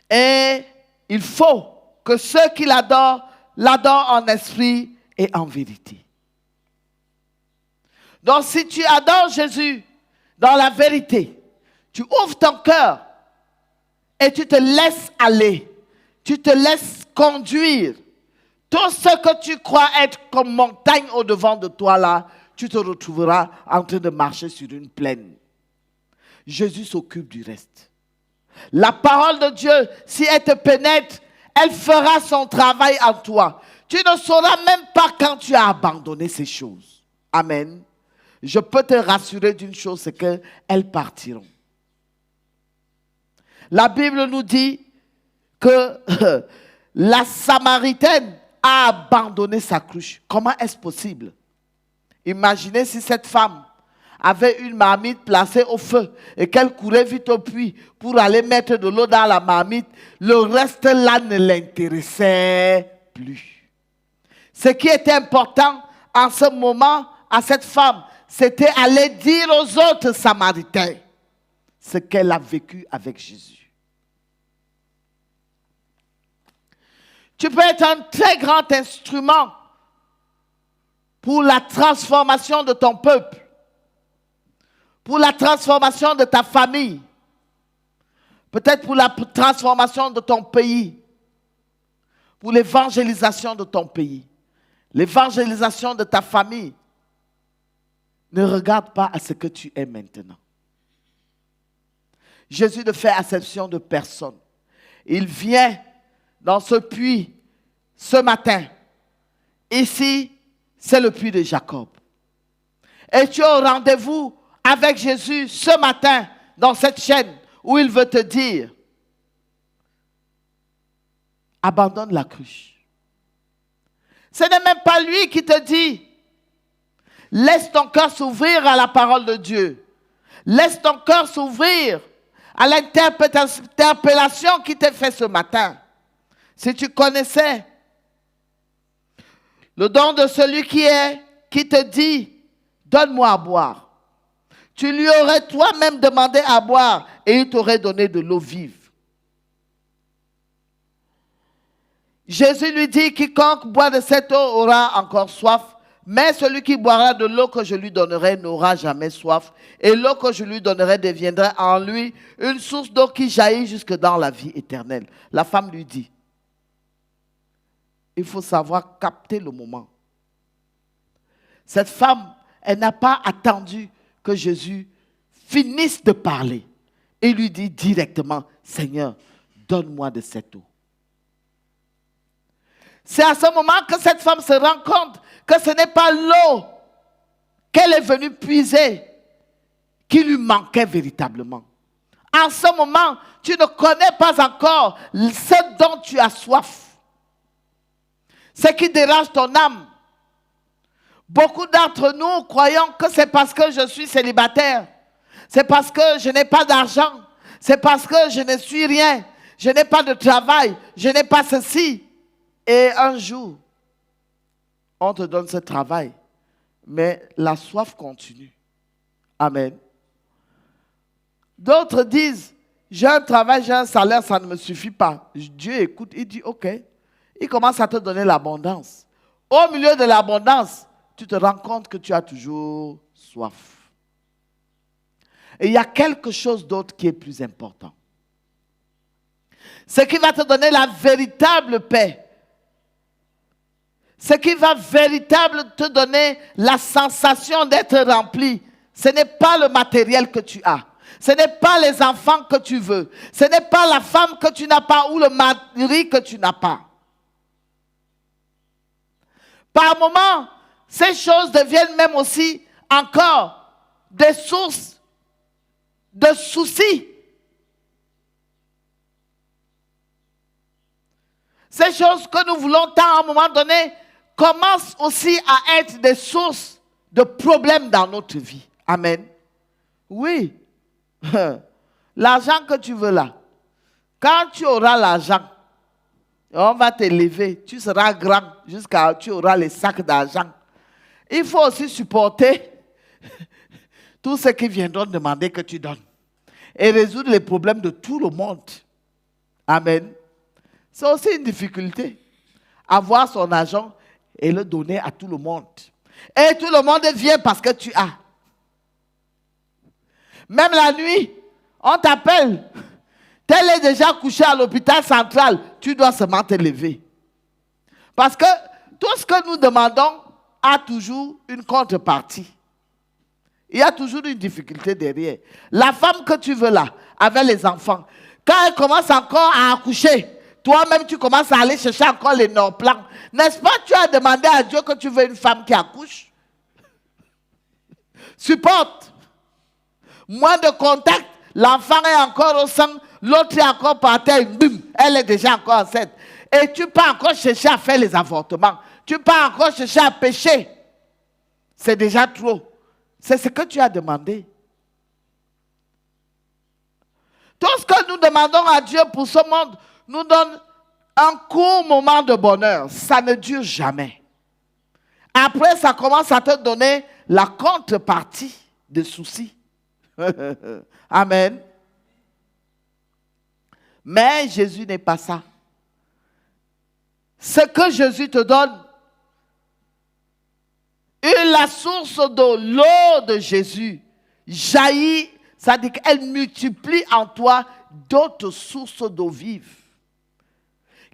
Et il faut que ceux qui l'adorent en esprit et en vérité. Donc si tu adores Jésus dans la vérité, tu ouvres ton cœur et tu te laisses aller, tu te laisses conduire. Tout ce que tu crois être comme montagne au-devant de toi là, tu te retrouveras en train de marcher sur une plaine. Jésus s'occupe du reste. La parole de Dieu, si elle te pénètre, elle fera son travail en toi. Tu ne sauras même pas quand tu as abandonné ces choses. Amen. Je peux te rassurer d'une chose, c'est qu'elles partiront. La Bible nous dit que la Samaritaine a abandonné sa cruche. Comment est-ce possible? Imaginez si cette femme avait une marmite placée au feu et qu'elle courait vite au puits pour aller mettre de l'eau dans la marmite, le reste là ne l'intéressait plus. Ce qui était important en ce moment à cette femme, c'était aller dire aux autres Samaritains ce qu'elle a vécu avec Jésus. Tu peux être un très grand instrument pour la transformation de ton peuple, pour la transformation de ta famille, peut-être pour la transformation de ton pays, pour l'évangélisation de ton pays, l'évangélisation de ta famille. Ne regarde pas à ce que tu es maintenant. Jésus ne fait exception de personne. Il vient dans ce puits ce matin. Ici, c'est le puits de Jacob. Et tu es au rendez-vous avec Jésus ce matin dans cette chaîne où il veut te dire, abandonne la cruche. Ce n'est même pas lui qui te dit, laisse ton cœur s'ouvrir à la parole de Dieu. Laisse ton cœur s'ouvrir à l'interpellation qui t'est faite ce matin. Si tu connaissais le don de celui qui te dit, donne-moi à boire. Tu lui aurais toi-même demandé à boire et il t'aurait donné de l'eau vive. Jésus lui dit, quiconque boit de cette eau aura encore soif, mais celui qui boira de l'eau que je lui donnerai n'aura jamais soif. Et l'eau que je lui donnerai deviendra en lui une source d'eau qui jaillit jusque dans la vie éternelle. La femme lui dit, il faut savoir capter le moment. Cette femme, elle n'a pas attendu que Jésus finisse de parler. Et lui dit directement, Seigneur, donne-moi de cette eau. C'est à ce moment que cette femme se rend compte que ce n'est pas l'eau qu'elle est venue puiser qui lui manquait véritablement. En ce moment, tu ne connais pas encore ce dont tu as soif. Ce qui dérange ton âme. Beaucoup d'entre nous croyons que c'est parce que je suis célibataire. C'est parce que je n'ai pas d'argent. C'est parce que je ne suis rien. Je n'ai pas de travail. Je n'ai pas ceci. Et un jour, on te donne ce travail. Mais la soif continue. Amen. D'autres disent, j'ai un travail, j'ai un salaire, ça ne me suffit pas. Dieu écoute, il dit, ok. Il commence à te donner l'abondance. Au milieu de l'abondance, tu te rends compte que tu as toujours soif. Et il y a quelque chose d'autre qui est plus important. Ce qui va te donner la véritable paix. Ce qui va véritablement te donner la sensation d'être rempli. Ce n'est pas le matériel que tu as. Ce n'est pas les enfants que tu veux. Ce n'est pas la femme que tu n'as pas ou le mari que tu n'as pas. Par moments, ces choses deviennent même aussi encore des sources de soucis. Ces choses que nous voulons tant à un moment donné commencent aussi à être des sources de problèmes dans notre vie. Amen. Oui. L'argent que tu veux là, quand tu auras l'argent, on va t'élever, tu seras grand jusqu'à tu auras les sacs d'argent. Il faut aussi supporter tout ce qui viendront demander que tu donnes et résoudre les problèmes de tout le monde. Amen. C'est aussi une difficulté. Avoir son argent et le donner à tout le monde. Et tout le monde vient parce que tu as. Même la nuit, on t'appelle. Tel est déjà couché à l'hôpital central. Tu dois seulement te lever. Parce que tout ce que nous demandons a toujours une contrepartie. Il y a toujours une difficulté derrière. La femme que tu veux là, avec les enfants, quand elle commence encore à accoucher, toi-même tu commences à aller chercher encore les plans. N'est-ce pas, tu as demandé à Dieu que tu veux une femme qui accouche? Supporte. Moins de contact, l'enfant est encore au sein, l'autre est encore par terre, boum, elle est déjà encore enceinte. Et tu peux encore chercher à faire les avortements. Tu peux encore chercher à pécher. C'est déjà trop. C'est ce que tu as demandé. Tout ce que nous demandons à Dieu pour ce monde nous donne un court moment de bonheur. Ça ne dure jamais. Après, ça commence à te donner la contrepartie des soucis. Amen. Mais Jésus n'est pas ça. Ce que Jésus te donne, et la source d'eau, l'eau de Jésus, jaillit, ça dit qu'elle multiplie en toi d'autres sources d'eau vive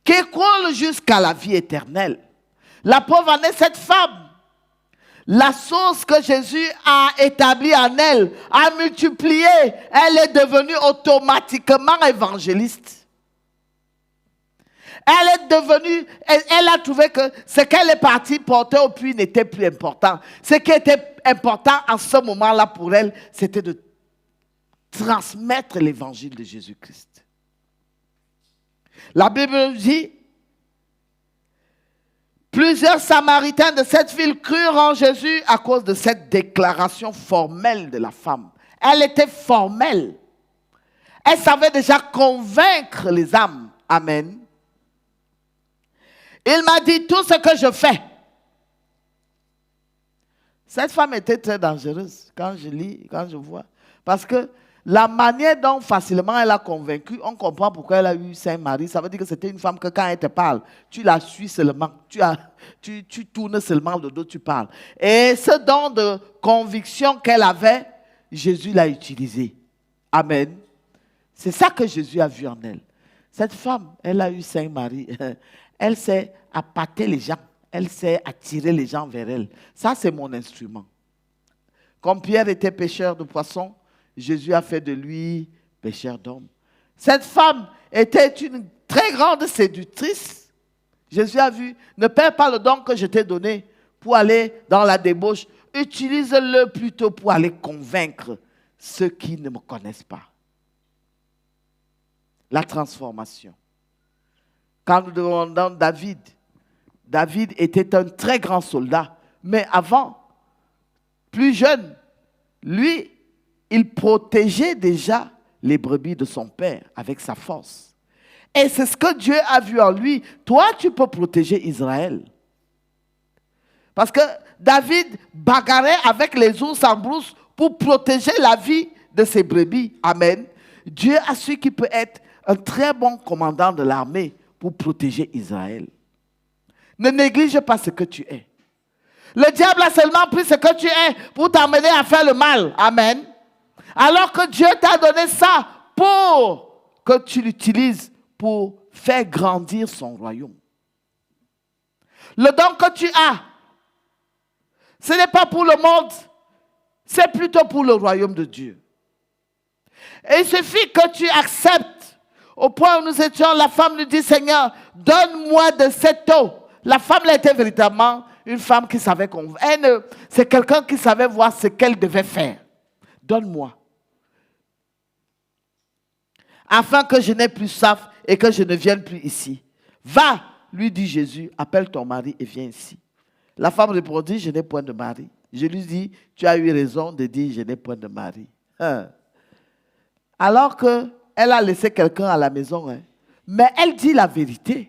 qui coulent jusqu'à la vie éternelle. La pauvre en est cette femme. La source que Jésus a établie en elle, a multiplié, elle est devenue automatiquement évangéliste. Elle est devenue, elle a trouvé que ce qu'elle est partie porter au puits n'était plus important. Ce qui était important en ce moment-là pour elle, c'était de transmettre l'évangile de Jésus-Christ. La Bible dit, plusieurs Samaritains de cette ville crurent en Jésus à cause de cette déclaration formelle de la femme. Elle était formelle. Elle savait déjà convaincre les âmes. Amen. Il m'a dit tout ce que je fais. Cette femme était très dangereuse quand je lis, quand je vois. Parce que la manière dont facilement elle a convaincu, on comprend pourquoi elle a eu Saint-Marie. Ça veut dire que c'était une femme que quand elle te parle, tu la suis seulement. Tu tournes seulement le dos, tu parles. Et ce don de conviction qu'elle avait, Jésus l'a utilisé. Amen. C'est ça que Jésus a vu en elle. Cette femme, elle a eu Saint-Marie. Elle sait appâter les gens. Elle sait attirer les gens vers elle. Ça, c'est mon instrument. Comme Pierre était pêcheur de poissons, Jésus a fait de lui pêcheur d'hommes. Cette femme était une très grande séductrice. Jésus a vu, ne perds pas le don que je t'ai donné pour aller dans la débauche. Utilise-le plutôt pour aller convaincre ceux qui ne me connaissent pas. La transformation. Quand nous demandons David, David était un très grand soldat, mais avant, plus jeune, lui, il protégeait déjà les brebis de son père avec sa force. Et c'est ce que Dieu a vu en lui. Toi, tu peux protéger Israël. Parce que David bagarrait avec les ours en brousse pour protéger la vie de ses brebis. Amen. Dieu a su qu'il peut être un très bon commandant de l'armée pour protéger Israël. Ne néglige pas ce que tu es. Le diable a seulement pris ce que tu es pour t'amener à faire le mal. Amen. Alors que Dieu t'a donné ça pour que tu l'utilises pour faire grandir son royaume. Le don que tu as, ce n'est pas pour le monde, c'est plutôt pour le royaume de Dieu. Et il suffit que tu acceptes. Au point où nous étions, la femme lui dit, Seigneur, donne-moi de cette eau. La femme là était véritablement une femme qui savait c'est quelqu'un qui savait voir ce qu'elle devait faire. Donne-moi. Afin que je n'ai plus soif et que je ne vienne plus ici. Va, lui dit Jésus, appelle ton mari et viens ici. La femme répondit, je n'ai point de mari. Je lui dis, tu as eu raison de dire, je n'ai point de mari. Alors qu'elle a laissé quelqu'un à la maison, mais elle dit la vérité.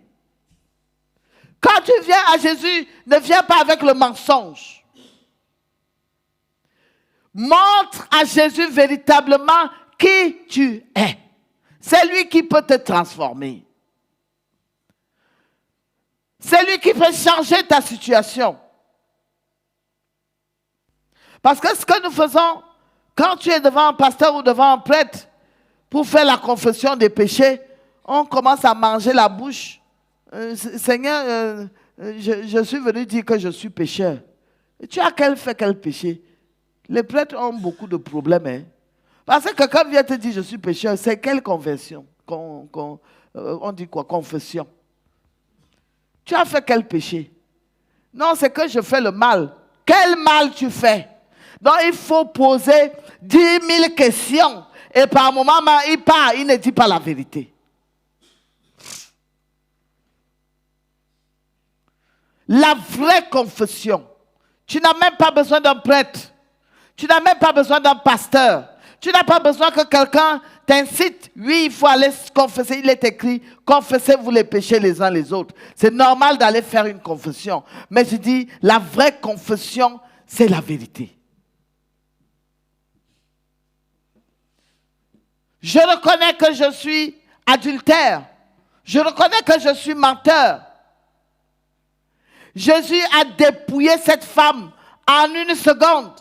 Quand tu viens à Jésus, ne viens pas avec le mensonge. Montre à Jésus véritablement qui tu es. C'est lui qui peut te transformer. C'est lui qui peut changer ta situation. Parce que ce que nous faisons, quand tu es devant un pasteur ou devant un prêtre, pour faire la confession des péchés, on commence à manger la bouche. Seigneur, je suis venu dire que je suis pécheur. Tu as fait quel péché? Les prêtres ont beaucoup de problèmes. Parce que quelqu'un vient te dire je suis pécheur, c'est quelle conversion? On dit quoi? Confession. Tu as fait quel péché? Non, c'est que je fais le mal. Quel mal tu fais? Donc il faut poser 10 000 questions. Et par moment, il part, il ne dit pas la vérité. La vraie confession. Tu n'as même pas besoin d'un prêtre. Tu n'as même pas besoin d'un pasteur. Tu n'as pas besoin que quelqu'un t'incite. Oui, il faut aller se confesser. Il est écrit, confessez-vous les péchés les uns les autres. C'est normal d'aller faire une confession. Mais je dis, la vraie confession, c'est la vérité. Je reconnais que je suis adultère. Je reconnais que je suis menteur. Jésus a dépouillé cette femme en une seconde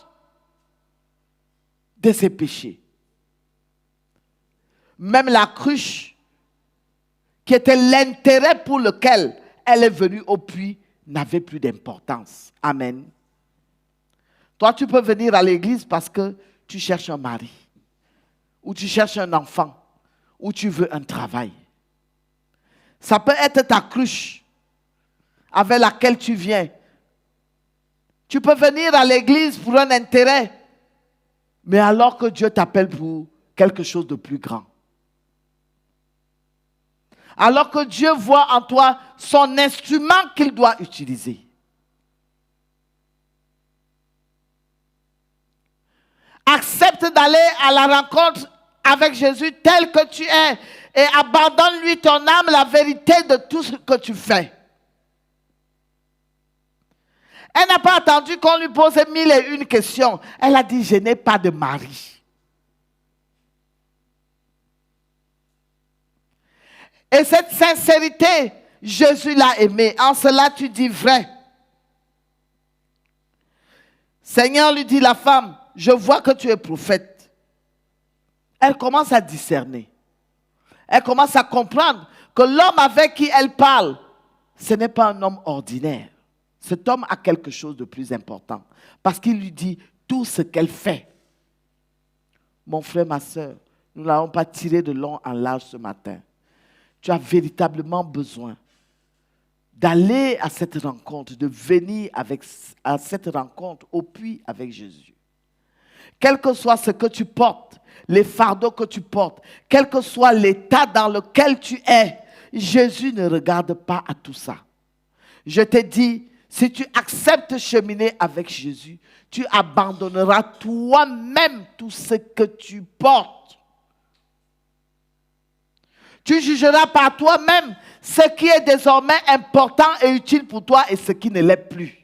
de ses péchés. Même la cruche, qui était l'intérêt pour lequel elle est venue au puits, n'avait plus d'importance. Amen. Toi, tu peux venir à l'église parce que tu cherches un mari, ou tu cherches un enfant, ou tu veux un travail. Ça peut être ta cruche avec laquelle tu viens. Tu peux venir à l'église pour un intérêt, mais alors que Dieu t'appelle pour quelque chose de plus grand. Alors que Dieu voit en toi son instrument qu'il doit utiliser. Accepte d'aller à la rencontre avec Jésus tel que tu es et abandonne-lui ton âme, la vérité de tout ce que tu fais. Elle n'a pas attendu qu'on lui pose 1001 questions. Elle a dit, je n'ai pas de mari. Et cette sincérité, Jésus l'a aimée. En cela, tu dis vrai. Seigneur, lui dit la femme, je vois que tu es prophète. Elle commence à discerner. Elle commence à comprendre que l'homme avec qui elle parle, ce n'est pas un homme ordinaire. Cet homme a quelque chose de plus important. Parce qu'il lui dit tout ce qu'elle fait. Mon frère, ma soeur, nous n'allons pas tiré de long en large ce matin. Tu as véritablement besoin d'aller à cette rencontre, de venir à cette rencontre au puits avec Jésus. Quel que soit ce que tu portes, les fardeaux que tu portes, quel que soit l'état dans lequel tu es, Jésus ne regarde pas à tout ça. Je te dis, si tu acceptes de cheminer avec Jésus, tu abandonneras toi-même tout ce que tu portes. Tu jugeras par toi-même ce qui est désormais important et utile pour toi et ce qui ne l'est plus.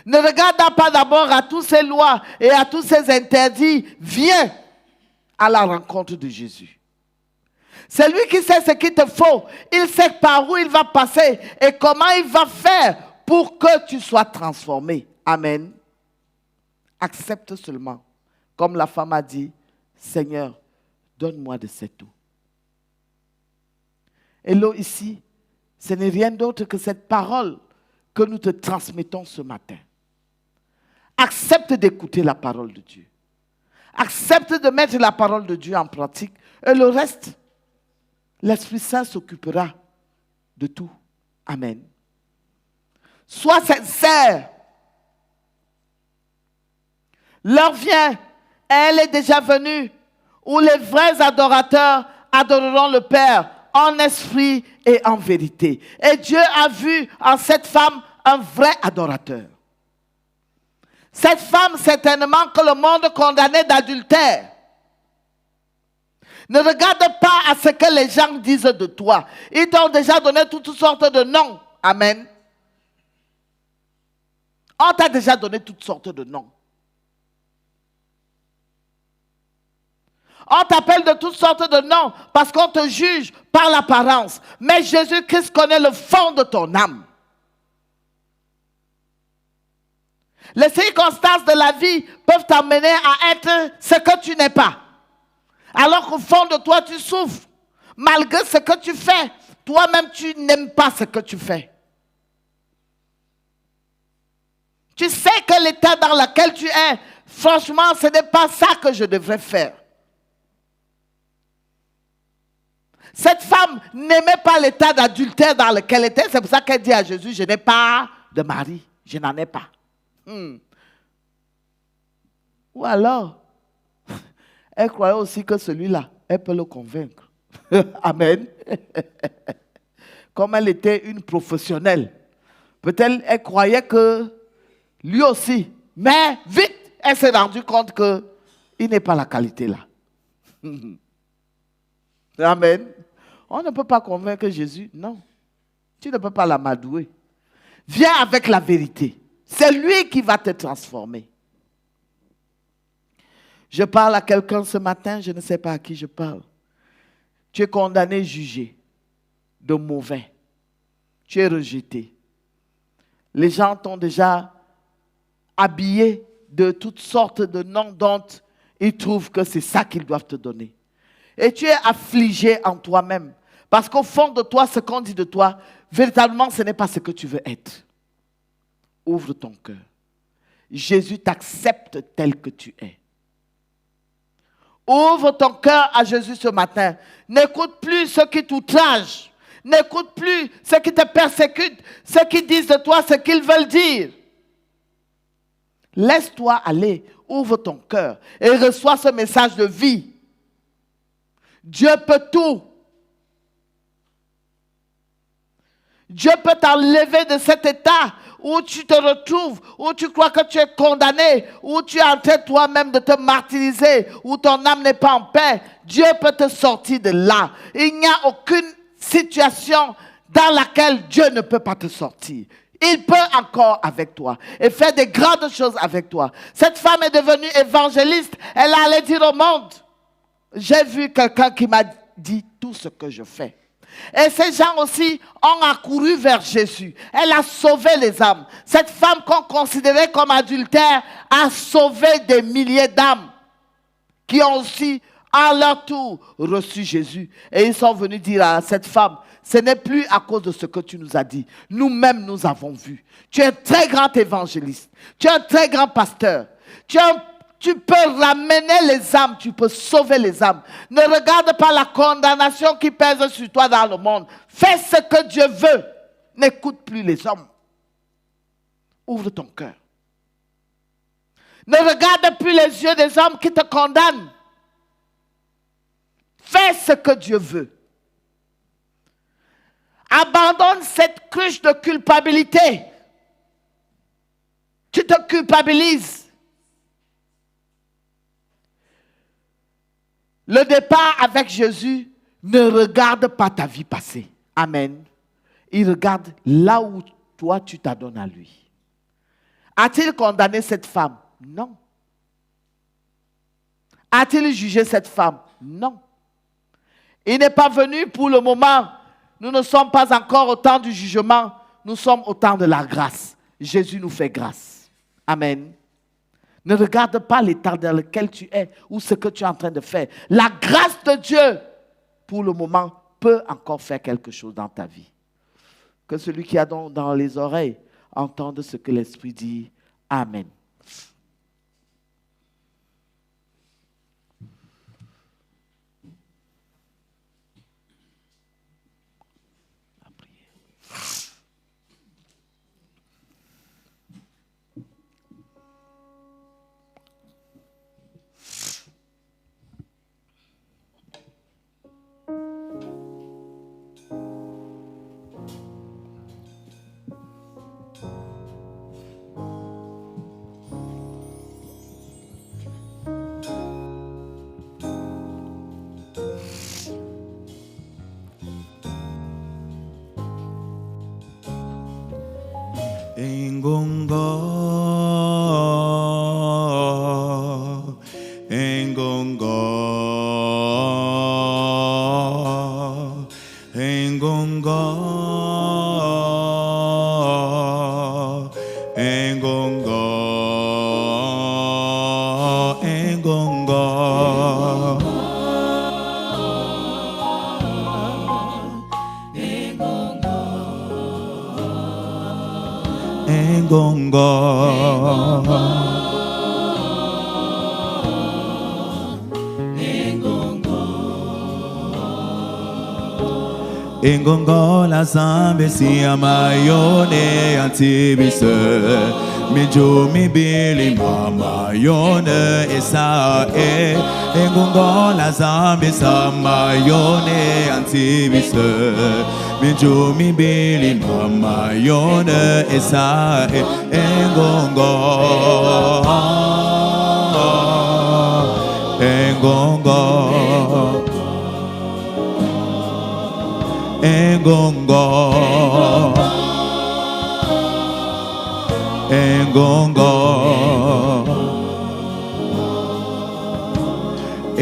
Ne regarde pas d'abord à toutes ces lois et à tous ces interdits. Viens à la rencontre de Jésus. C'est lui qui sait ce qu'il te faut. Il sait par où il va passer et comment il va faire pour que tu sois transformé. Amen. Accepte seulement. Comme la femme a dit, Seigneur, donne-moi de cette eau. Et l'eau ici, ce n'est rien d'autre que cette parole que nous te transmettons ce matin. Accepte d'écouter la parole de Dieu. Accepte de mettre la parole de Dieu en pratique. Et le reste, l'Esprit Saint s'occupera de tout. Amen. Sois sincère. L'heure vient, elle est déjà venue, où les vrais adorateurs adoreront le Père en esprit et en vérité. Et Dieu a vu en cette femme un vrai adorateur. Cette femme, certainement que le monde condamnait d'adultère. Ne regarde pas à ce que les gens disent de toi. Ils t'ont déjà donné toutes sortes de noms. Amen. On t'a déjà donné toutes sortes de noms. On t'appelle de toutes sortes de noms parce qu'on te juge par l'apparence. Mais Jésus-Christ connaît le fond de ton âme. Les circonstances de la vie peuvent t'amener à être ce que tu n'es pas. Alors qu'au fond de toi, tu souffres. Malgré ce que tu fais, toi-même, tu n'aimes pas ce que tu fais. Tu sais que l'état dans lequel tu es, franchement, ce n'est pas ça que je devrais faire. Cette femme n'aimait pas l'état d'adultère dans lequel elle était. C'est pour ça qu'elle dit à Jésus, je n'ai pas de mari. Je n'en ai pas. Ou alors, elle croyait aussi que celui-là, elle peut le convaincre. Amen. Comme elle était une professionnelle. Peut-être elle croyait que lui aussi. Mais vite, elle s'est rendue compte qu'il n'est pas la qualité là. Amen. On ne peut pas convaincre Jésus. Non. Tu ne peux pas l'amadouer. Viens avec la vérité. C'est lui qui va te transformer. Je parle à quelqu'un ce matin, je ne sais pas à qui je parle. Tu es condamné, jugé de mauvais. Tu es rejeté. Les gens t'ont déjà habillé de toutes sortes de noms dont ils trouvent que c'est ça qu'ils doivent te donner. Et tu es affligé en toi-même. Parce qu'au fond de toi, ce qu'on dit de toi, véritablement, ce n'est pas ce que tu veux être. Ouvre ton cœur. Jésus t'accepte tel que tu es. Ouvre ton cœur à Jésus ce matin. N'écoute plus ceux qui t'outragent. N'écoute plus ceux qui te persécutent, ceux qui disent de toi ce qu'ils veulent dire. Laisse-toi aller. Ouvre ton cœur et reçois ce message de vie. Dieu peut tout. Dieu peut t'enlever de cet état où tu te retrouves, où tu crois que tu es condamné, où tu es en train toi-même de te martyriser, où ton âme n'est pas en paix. Dieu peut te sortir de là. Il n'y a aucune situation dans laquelle Dieu ne peut pas te sortir. Il peut encore avec toi et faire des grandes choses avec toi. Cette femme est devenue évangéliste. Elle allait dire au monde, j'ai vu quelqu'un qui m'a dit tout ce que je fais. Et ces gens aussi ont accouru vers Jésus. Elle a sauvé les âmes. Cette femme qu'on considérait comme adultère a sauvé des milliers d'âmes qui ont aussi à leur tour reçu Jésus. Et ils sont venus dire à cette femme, ce n'est plus à cause de ce que tu nous as dit. Nous-mêmes, nous avons vu. Tu es un très grand évangéliste. Tu es un très grand pasteur. Tu es un Tu peux ramener les âmes, tu peux sauver les âmes. Ne regarde pas la condamnation qui pèse sur toi dans le monde. Fais ce que Dieu veut. N'écoute plus les hommes. Ouvre ton cœur. Ne regarde plus les yeux des hommes qui te condamnent. Fais ce que Dieu veut. Abandonne cette cruche de culpabilité. Tu te culpabilises. Le départ avec Jésus ne regarde pas ta vie passée. Amen. Il regarde là où toi tu t'adonnes à lui. A-t-il condamné cette femme? Non. A-t-il jugé cette femme? Non. Il n'est pas venu pour le moment. Nous ne sommes pas encore au temps du jugement. Nous sommes au temps de la grâce. Jésus nous fait grâce. Amen. Ne regarde pas l'état dans lequel tu es ou ce que tu es en train de faire. La grâce de Dieu, pour le moment, peut encore faire quelque chose dans ta vie. Que celui qui a dans les oreilles entende ce que l'Esprit dit. Amen. Engongo la zambe si amayone antibise mijo mi bili mama yone esa engongo la zambe samayone antibise mijo mi bili mama yone esa engongo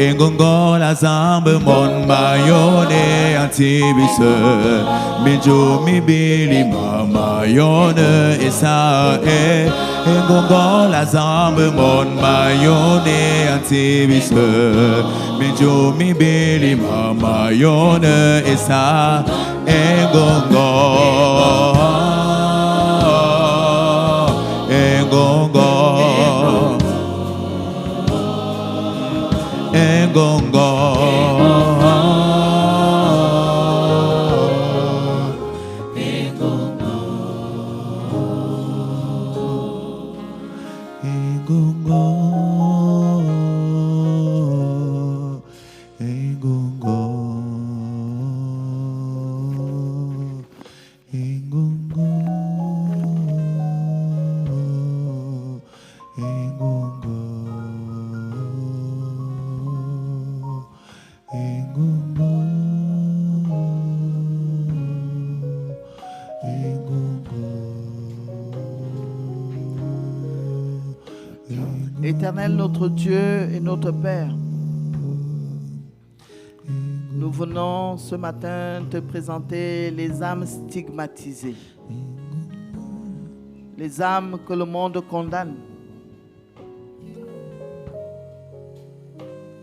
Engongo la zambe mon mayone antibise mijo mi bili mama yone esa engongo la zambe mon mayone antibise mijo mi bili mama yone esa engongo Éternel, notre Dieu et notre Père, nous venons ce matin te présenter les âmes stigmatisées, les âmes que le monde condamne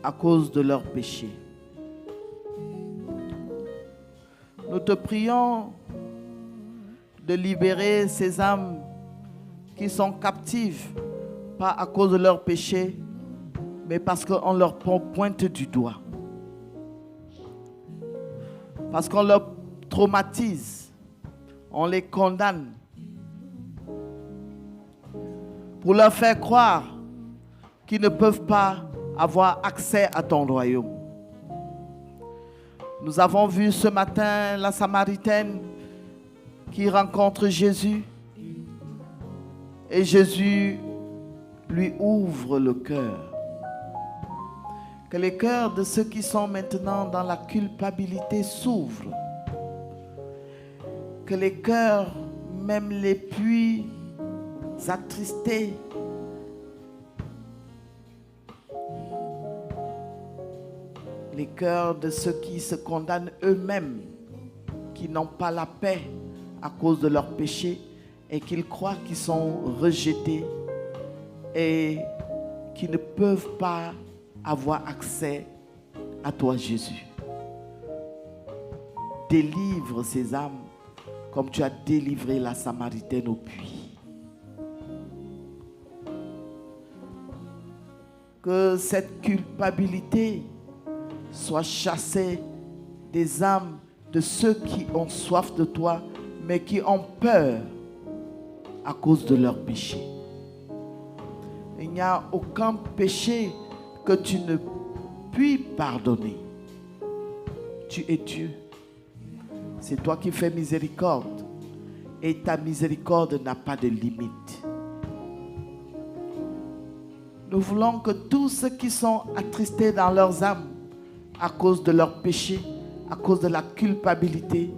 à cause de leurs péchés. Nous te prions de libérer ces âmes qui sont captives, pas à cause de leurs péchés, mais parce qu'on leur pointe du doigt. Parce qu'on leur traumatise, on les condamne pour leur faire croire qu'ils ne peuvent pas avoir accès à ton royaume. Nous avons vu ce matin la Samaritaine qui rencontre Jésus et Jésus lui ouvre le cœur. Que les cœurs de ceux qui sont maintenant dans la culpabilité s'ouvrent. Que les cœurs, même les plus attristés, les cœurs de ceux qui se condamnent eux-mêmes, qui n'ont pas la paix à cause de leurs péchés et qu'ils croient qu'ils sont rejetés et qui ne peuvent pas avoir accès à toi, Jésus. Délivre ces âmes comme tu as délivré la Samaritaine au puits. Que cette culpabilité soit chassée des âmes de ceux qui ont soif de toi, mais qui ont peur à cause de leurs péchés. Il n'y a aucun péché que tu ne puis pardonner. Tu es Dieu. C'est toi qui fais miséricorde. Et ta miséricorde n'a pas de limite. Nous voulons que tous ceux qui sont attristés dans leurs âmes à cause de leurs péchés, à cause de la culpabilité,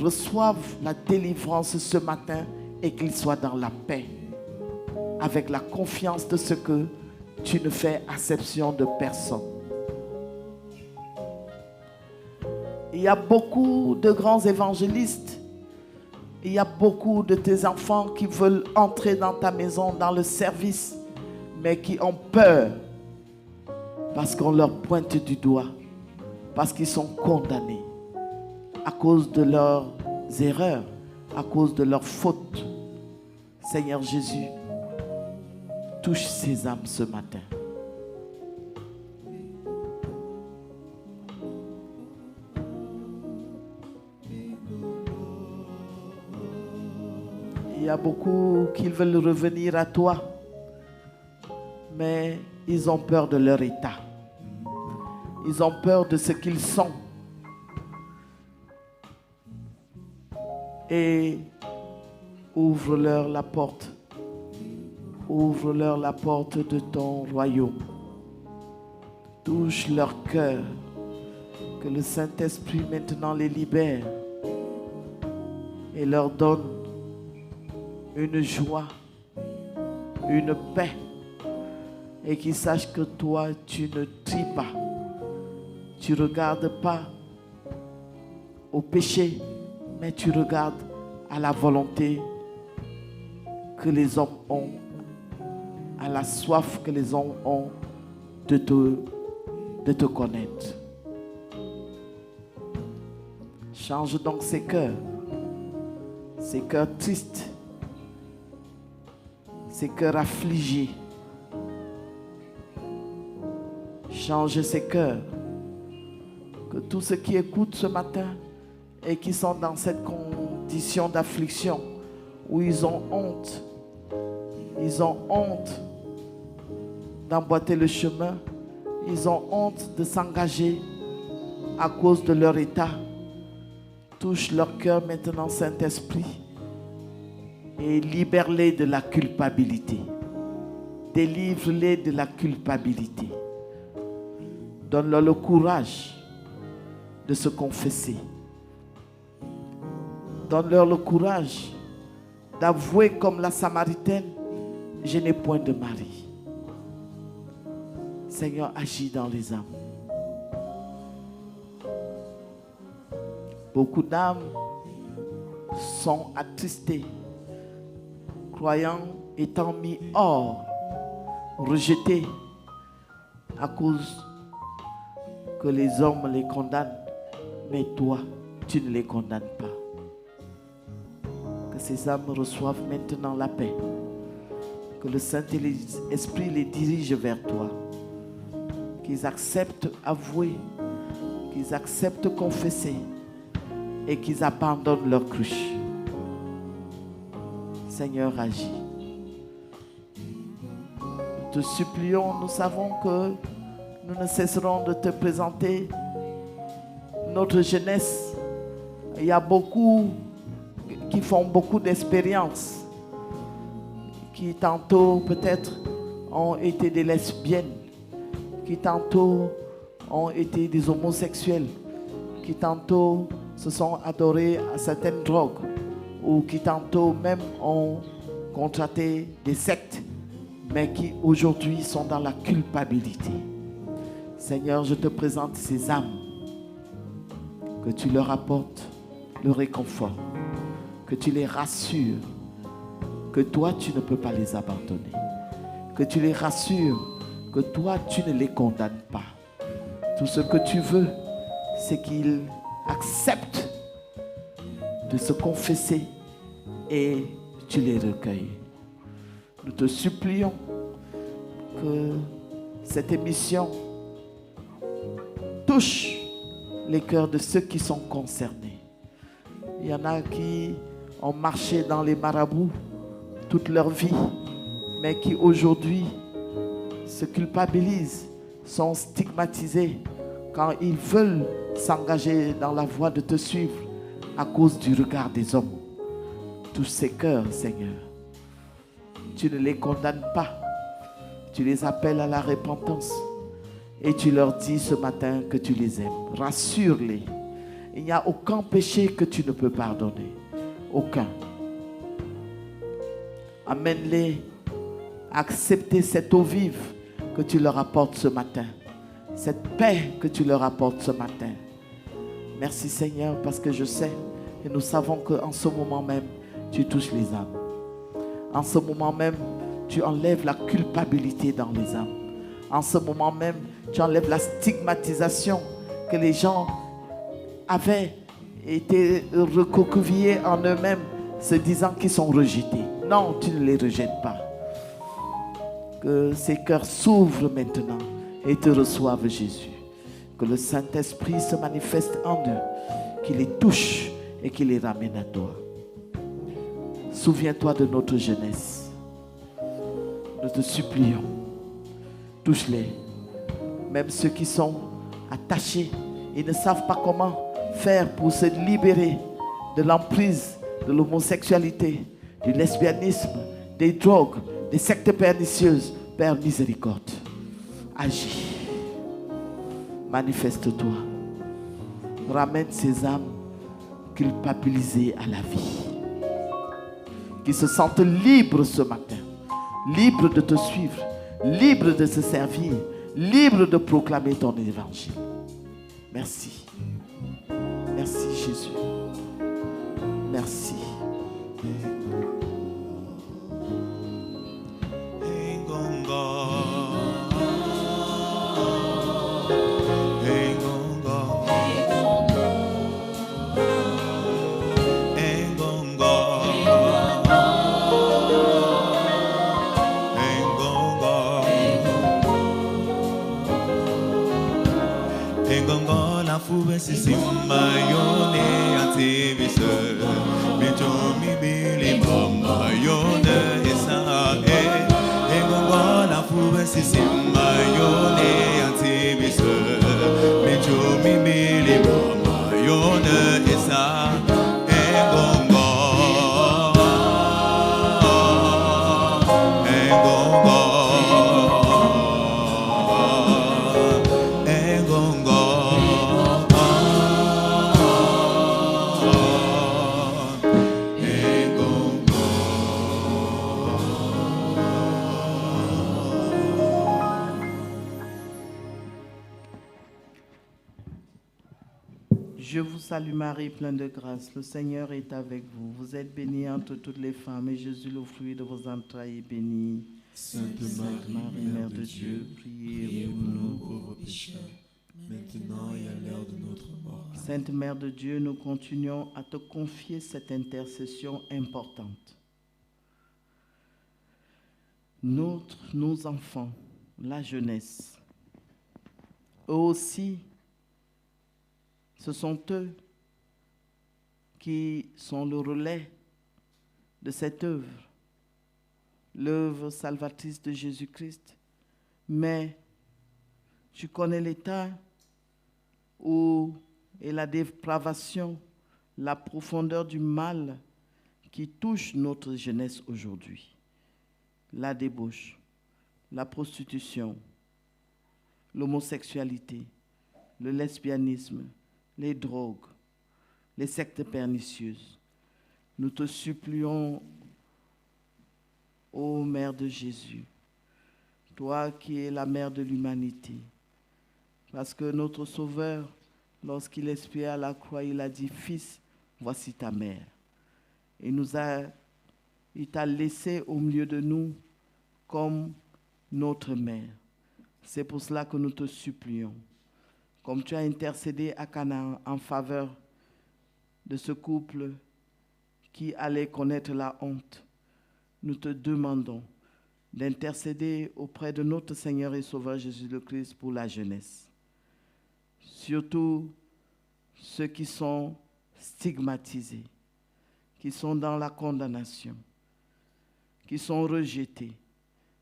reçoivent la délivrance ce matin et qu'ils soient dans la paix, avec la confiance de ce que tu ne fais acception de personne. Il y a beaucoup de grands évangélistes, il y a beaucoup de tes enfants qui veulent entrer dans ta maison, dans le service, mais qui ont peur parce qu'on leur pointe du doigt, parce qu'ils sont condamnés à cause de leurs erreurs, à cause de leurs fautes. Seigneur Jésus, touche ces âmes ce matin. Il y a beaucoup qui veulent revenir à toi, mais ils ont peur de leur état. Ils ont peur de ce qu'ils sont. Et ouvre-leur la porte. Ouvre-leur la porte de ton royaume. Touche leur cœur. Que le Saint-Esprit maintenant les libère et leur donne une joie, une paix, et qu'ils sachent que toi, tu ne tries pas. Tu ne regardes pas au péché, mais tu regardes à la volonté que les hommes ont, à la soif que les hommes ont de te connaître. Change donc ces cœurs tristes, ces cœurs affligés. Change ces cœurs. Que tous ceux qui écoutent ce matin et qui sont dans cette condition d'affliction où ils ont honte d'emboîter le chemin, ils ont honte de s'engager à cause de leur état. Touche leur cœur maintenant, Saint-Esprit, et libère-les de la culpabilité. Délivre-les de la culpabilité. Donne-leur le courage de se confesser. Donne-leur le courage d'avouer comme la Samaritaine, je n'ai point de mari. Seigneur, agis dans les âmes. Beaucoup d'âmes sont attristées, croyant étant mis hors, rejetés à cause que les hommes les condamnent, mais toi, tu ne les condamnes pas. Que ces âmes reçoivent maintenant la paix. Que le Saint-Esprit les dirige vers toi. qu'ils acceptent avouer, qu'ils acceptent confesser et qu'ils abandonnent leur cruche. Seigneur, agis. Nous te supplions, nous savons que nous ne cesserons de te présenter notre jeunesse. Il y a beaucoup qui font beaucoup d'expériences, qui tantôt peut-être ont été des lesbiennes, qui tantôt ont été des homosexuels, qui tantôt se sont adorés à certaines drogues, ou qui tantôt même ont contracté des sectes, mais qui aujourd'hui sont dans la culpabilité. Seigneur, je te présente ces âmes, que tu leur apportes le réconfort, que tu les rassures, que toi tu ne peux pas les abandonner, que tu les rassures, que toi tu ne les condamnes pas. Tout ce que tu veux, c'est qu'ils acceptent de se confesser et tu les recueilles. Nous te supplions que cette émission touche les cœurs de ceux qui sont concernés. Il y en a qui ont marché dans les marabouts toute leur vie, mais qui aujourd'hui se culpabilisent, sont stigmatisés quand ils veulent s'engager dans la voie de te suivre à cause du regard des hommes. Tous ces cœurs, Seigneur, tu ne les condamnes pas, tu les appelles à la repentance et tu leur dis ce matin que tu les aimes. Rassure-les. Il n'y a aucun péché que tu ne peux pardonner. Aucun. Amène-les à accepter cette eau vive que tu leur apportes ce matin. Cette paix que tu leur apportes ce matin. Merci Seigneur, parce que je sais et nous savons qu'en ce moment même, tu touches les âmes. En ce moment même, tu enlèves la culpabilité dans les âmes. En ce moment même, tu enlèves la stigmatisation que les gens avaient été recroquevillés en eux-mêmes, se disant qu'ils sont rejetés. Non, tu ne les rejettes pas. Que ces cœurs s'ouvrent maintenant et te reçoivent, Jésus. Que le Saint-Esprit se manifeste en eux, qu'il les touche et qu'il les ramène à toi. Souviens-toi de notre jeunesse. Nous te supplions. Touche-les. Même ceux qui sont attachés, ils ne savent pas comment faire pour se libérer de l'emprise de l'homosexualité, du lesbianisme, des drogues, des sectes pernicieuses. Père miséricorde, agis. Manifeste-toi. Ramène ces âmes culpabilisées à la vie, qui se sentent libres ce matin, libres de te suivre, libres de se servir, libres de proclamer ton évangile. Merci. Merci Jésus. Merci. Sisi mayone atibise Mijomi bili mayone esa Engongo la fube sisi mayone atibise Mijomi bili mayone esa Engongo Je vous salue Marie, pleine de grâce. Le Seigneur est avec vous. Vous êtes bénie entre toutes les femmes et Jésus, le fruit de vos entrailles, est béni. Sainte Marie, Mère de Dieu, priez pour nous pauvres pécheurs, maintenant et à l'heure de notre mort. Sainte Mère de Dieu, nous continuons à te confier cette intercession importante. Nos enfants, la jeunesse, eux aussi, ce sont eux qui sont le relais de cette œuvre, l'œuvre salvatrice de Jésus-Christ. Mais tu connais l'état où est la dépravation, la profondeur du mal qui touche notre jeunesse aujourd'hui. La débauche, la prostitution, l'homosexualité, le lesbianisme, les drogues, les sectes pernicieuses. Nous te supplions, ô Mère de Jésus, toi qui es la mère de l'humanité, parce que notre Sauveur, lorsqu'il expiait à la croix, il a dit, « Fils, voici ta mère. » Il t'a laissé au milieu de nous comme notre mère. C'est pour cela que nous te supplions. Comme tu as intercédé à Canaan en faveur de ce couple qui allait connaître la honte, nous te demandons d'intercéder auprès de notre Seigneur et Sauveur Jésus-le-Christ pour la jeunesse. Surtout ceux qui sont stigmatisés, qui sont dans la condamnation, qui sont rejetés,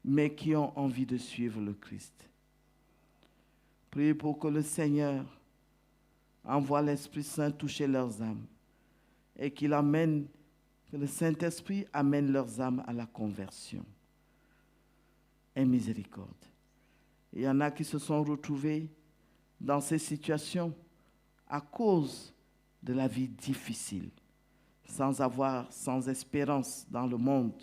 mais qui ont envie de suivre le Christ. Priez pour que le Seigneur envoie l'Esprit Saint toucher leurs âmes et que le Saint-Esprit amène leurs âmes à la conversion. Aie miséricorde. Il y en a qui se sont retrouvés dans ces situations à cause de la vie difficile, sans espérance dans le monde,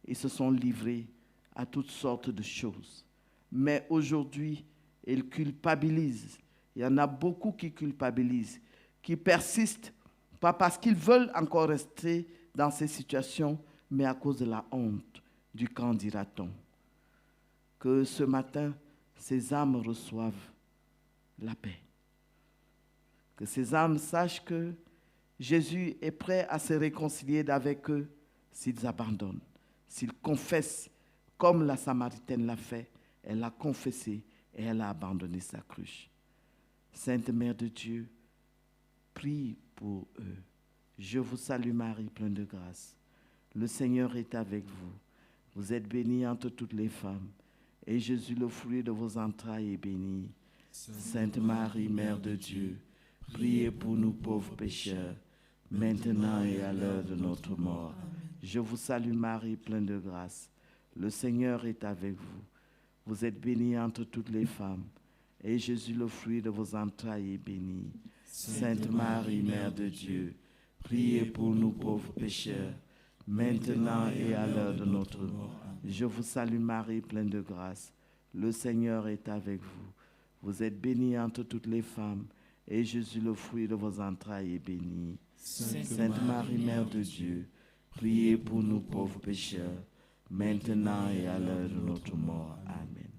ils se sont livrés à toutes sortes de choses. Mais aujourd'hui, ils culpabilisent. Il y en a beaucoup qui culpabilisent, qui persistent, pas parce qu'ils veulent encore rester dans ces situations, mais à cause de la honte, du qu'en dira-t-on. Que ce matin, ces âmes reçoivent la paix. Que ces âmes sachent que Jésus est prêt à se réconcilier avec eux s'ils abandonnent, s'ils confessent, comme la Samaritaine l'a fait. Elle a confessé et elle a abandonné sa cruche. Sainte Mère de Dieu, prie pour eux. Je vous salue Marie, pleine de grâce. Le Seigneur est avec vous. Vous êtes bénie entre toutes les femmes, et Jésus, le fruit de vos entrailles, est béni. Sainte Marie, Mère de Dieu, priez pour nous pauvres pécheurs, maintenant et à l'heure de notre mort. Je vous salue Marie, pleine de grâce. Le Seigneur est avec vous. Vous êtes bénie entre toutes les femmes, et Jésus, le fruit de vos entrailles, est béni. Sainte Marie, Mère de Dieu, priez pour nous pauvres pécheurs, maintenant et à l'heure de notre mort. Je vous salue Marie, pleine de grâce. Le Seigneur est avec vous. Vous êtes bénie entre toutes les femmes, et Jésus, le fruit de vos entrailles, est béni. Sainte Marie, Mère de Dieu, priez pour nous pauvres pécheurs, maintenant et à l'heure de notre mort. Amen.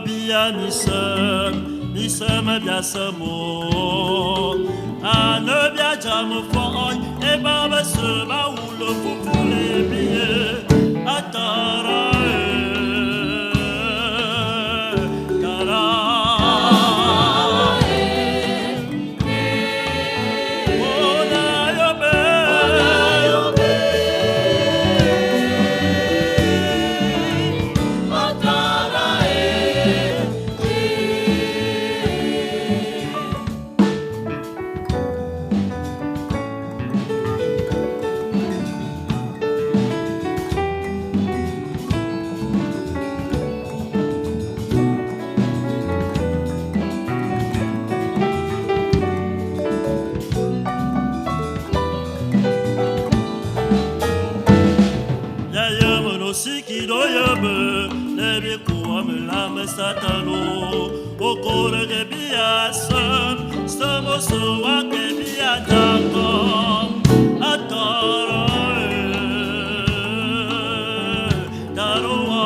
bia misem bia samo ane bia jam foi e baba se ba ulo fufule bie atara Satano, o core de biasam, stamos so a que biatacom, atara daroa.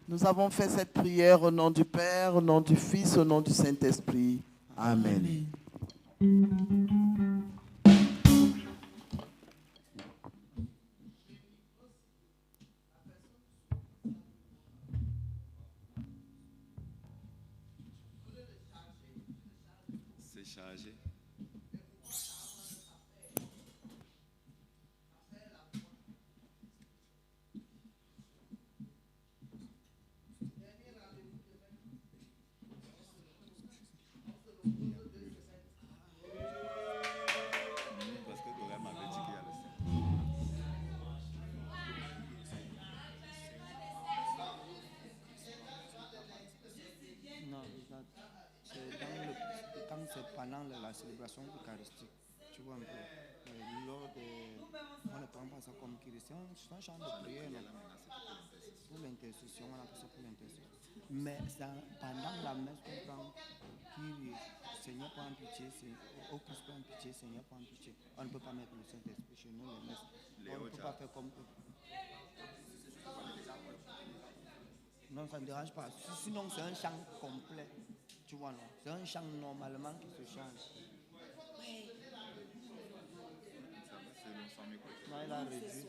Nous avons fait cette prière au nom du Père, au nom du Fils, au nom du Saint-Esprit. Amen. C'est chargé. Parce que Dora m'avait dit qu'il y a le Non, quand c'est pendant la célébration eucharistique, tu vois un peu. On ne prend pas ça comme chrétien, c'est un chant de prière, non? Pour l'intercession, on appelle ça pour l'intercession. Mais pendant la messe, on prend qui Seigneur prend pitié, au Christ prend pitié, Seigneur prend pitié. On ne peut pas mettre le Saint-Esprit chez nous, les messes. On ne peut pas faire comme eux. Non, ça ne dérange pas. Sinon, c'est un chant complet. Tu vois, non? C'est un chant normalement qui se change. Non, il a réduit.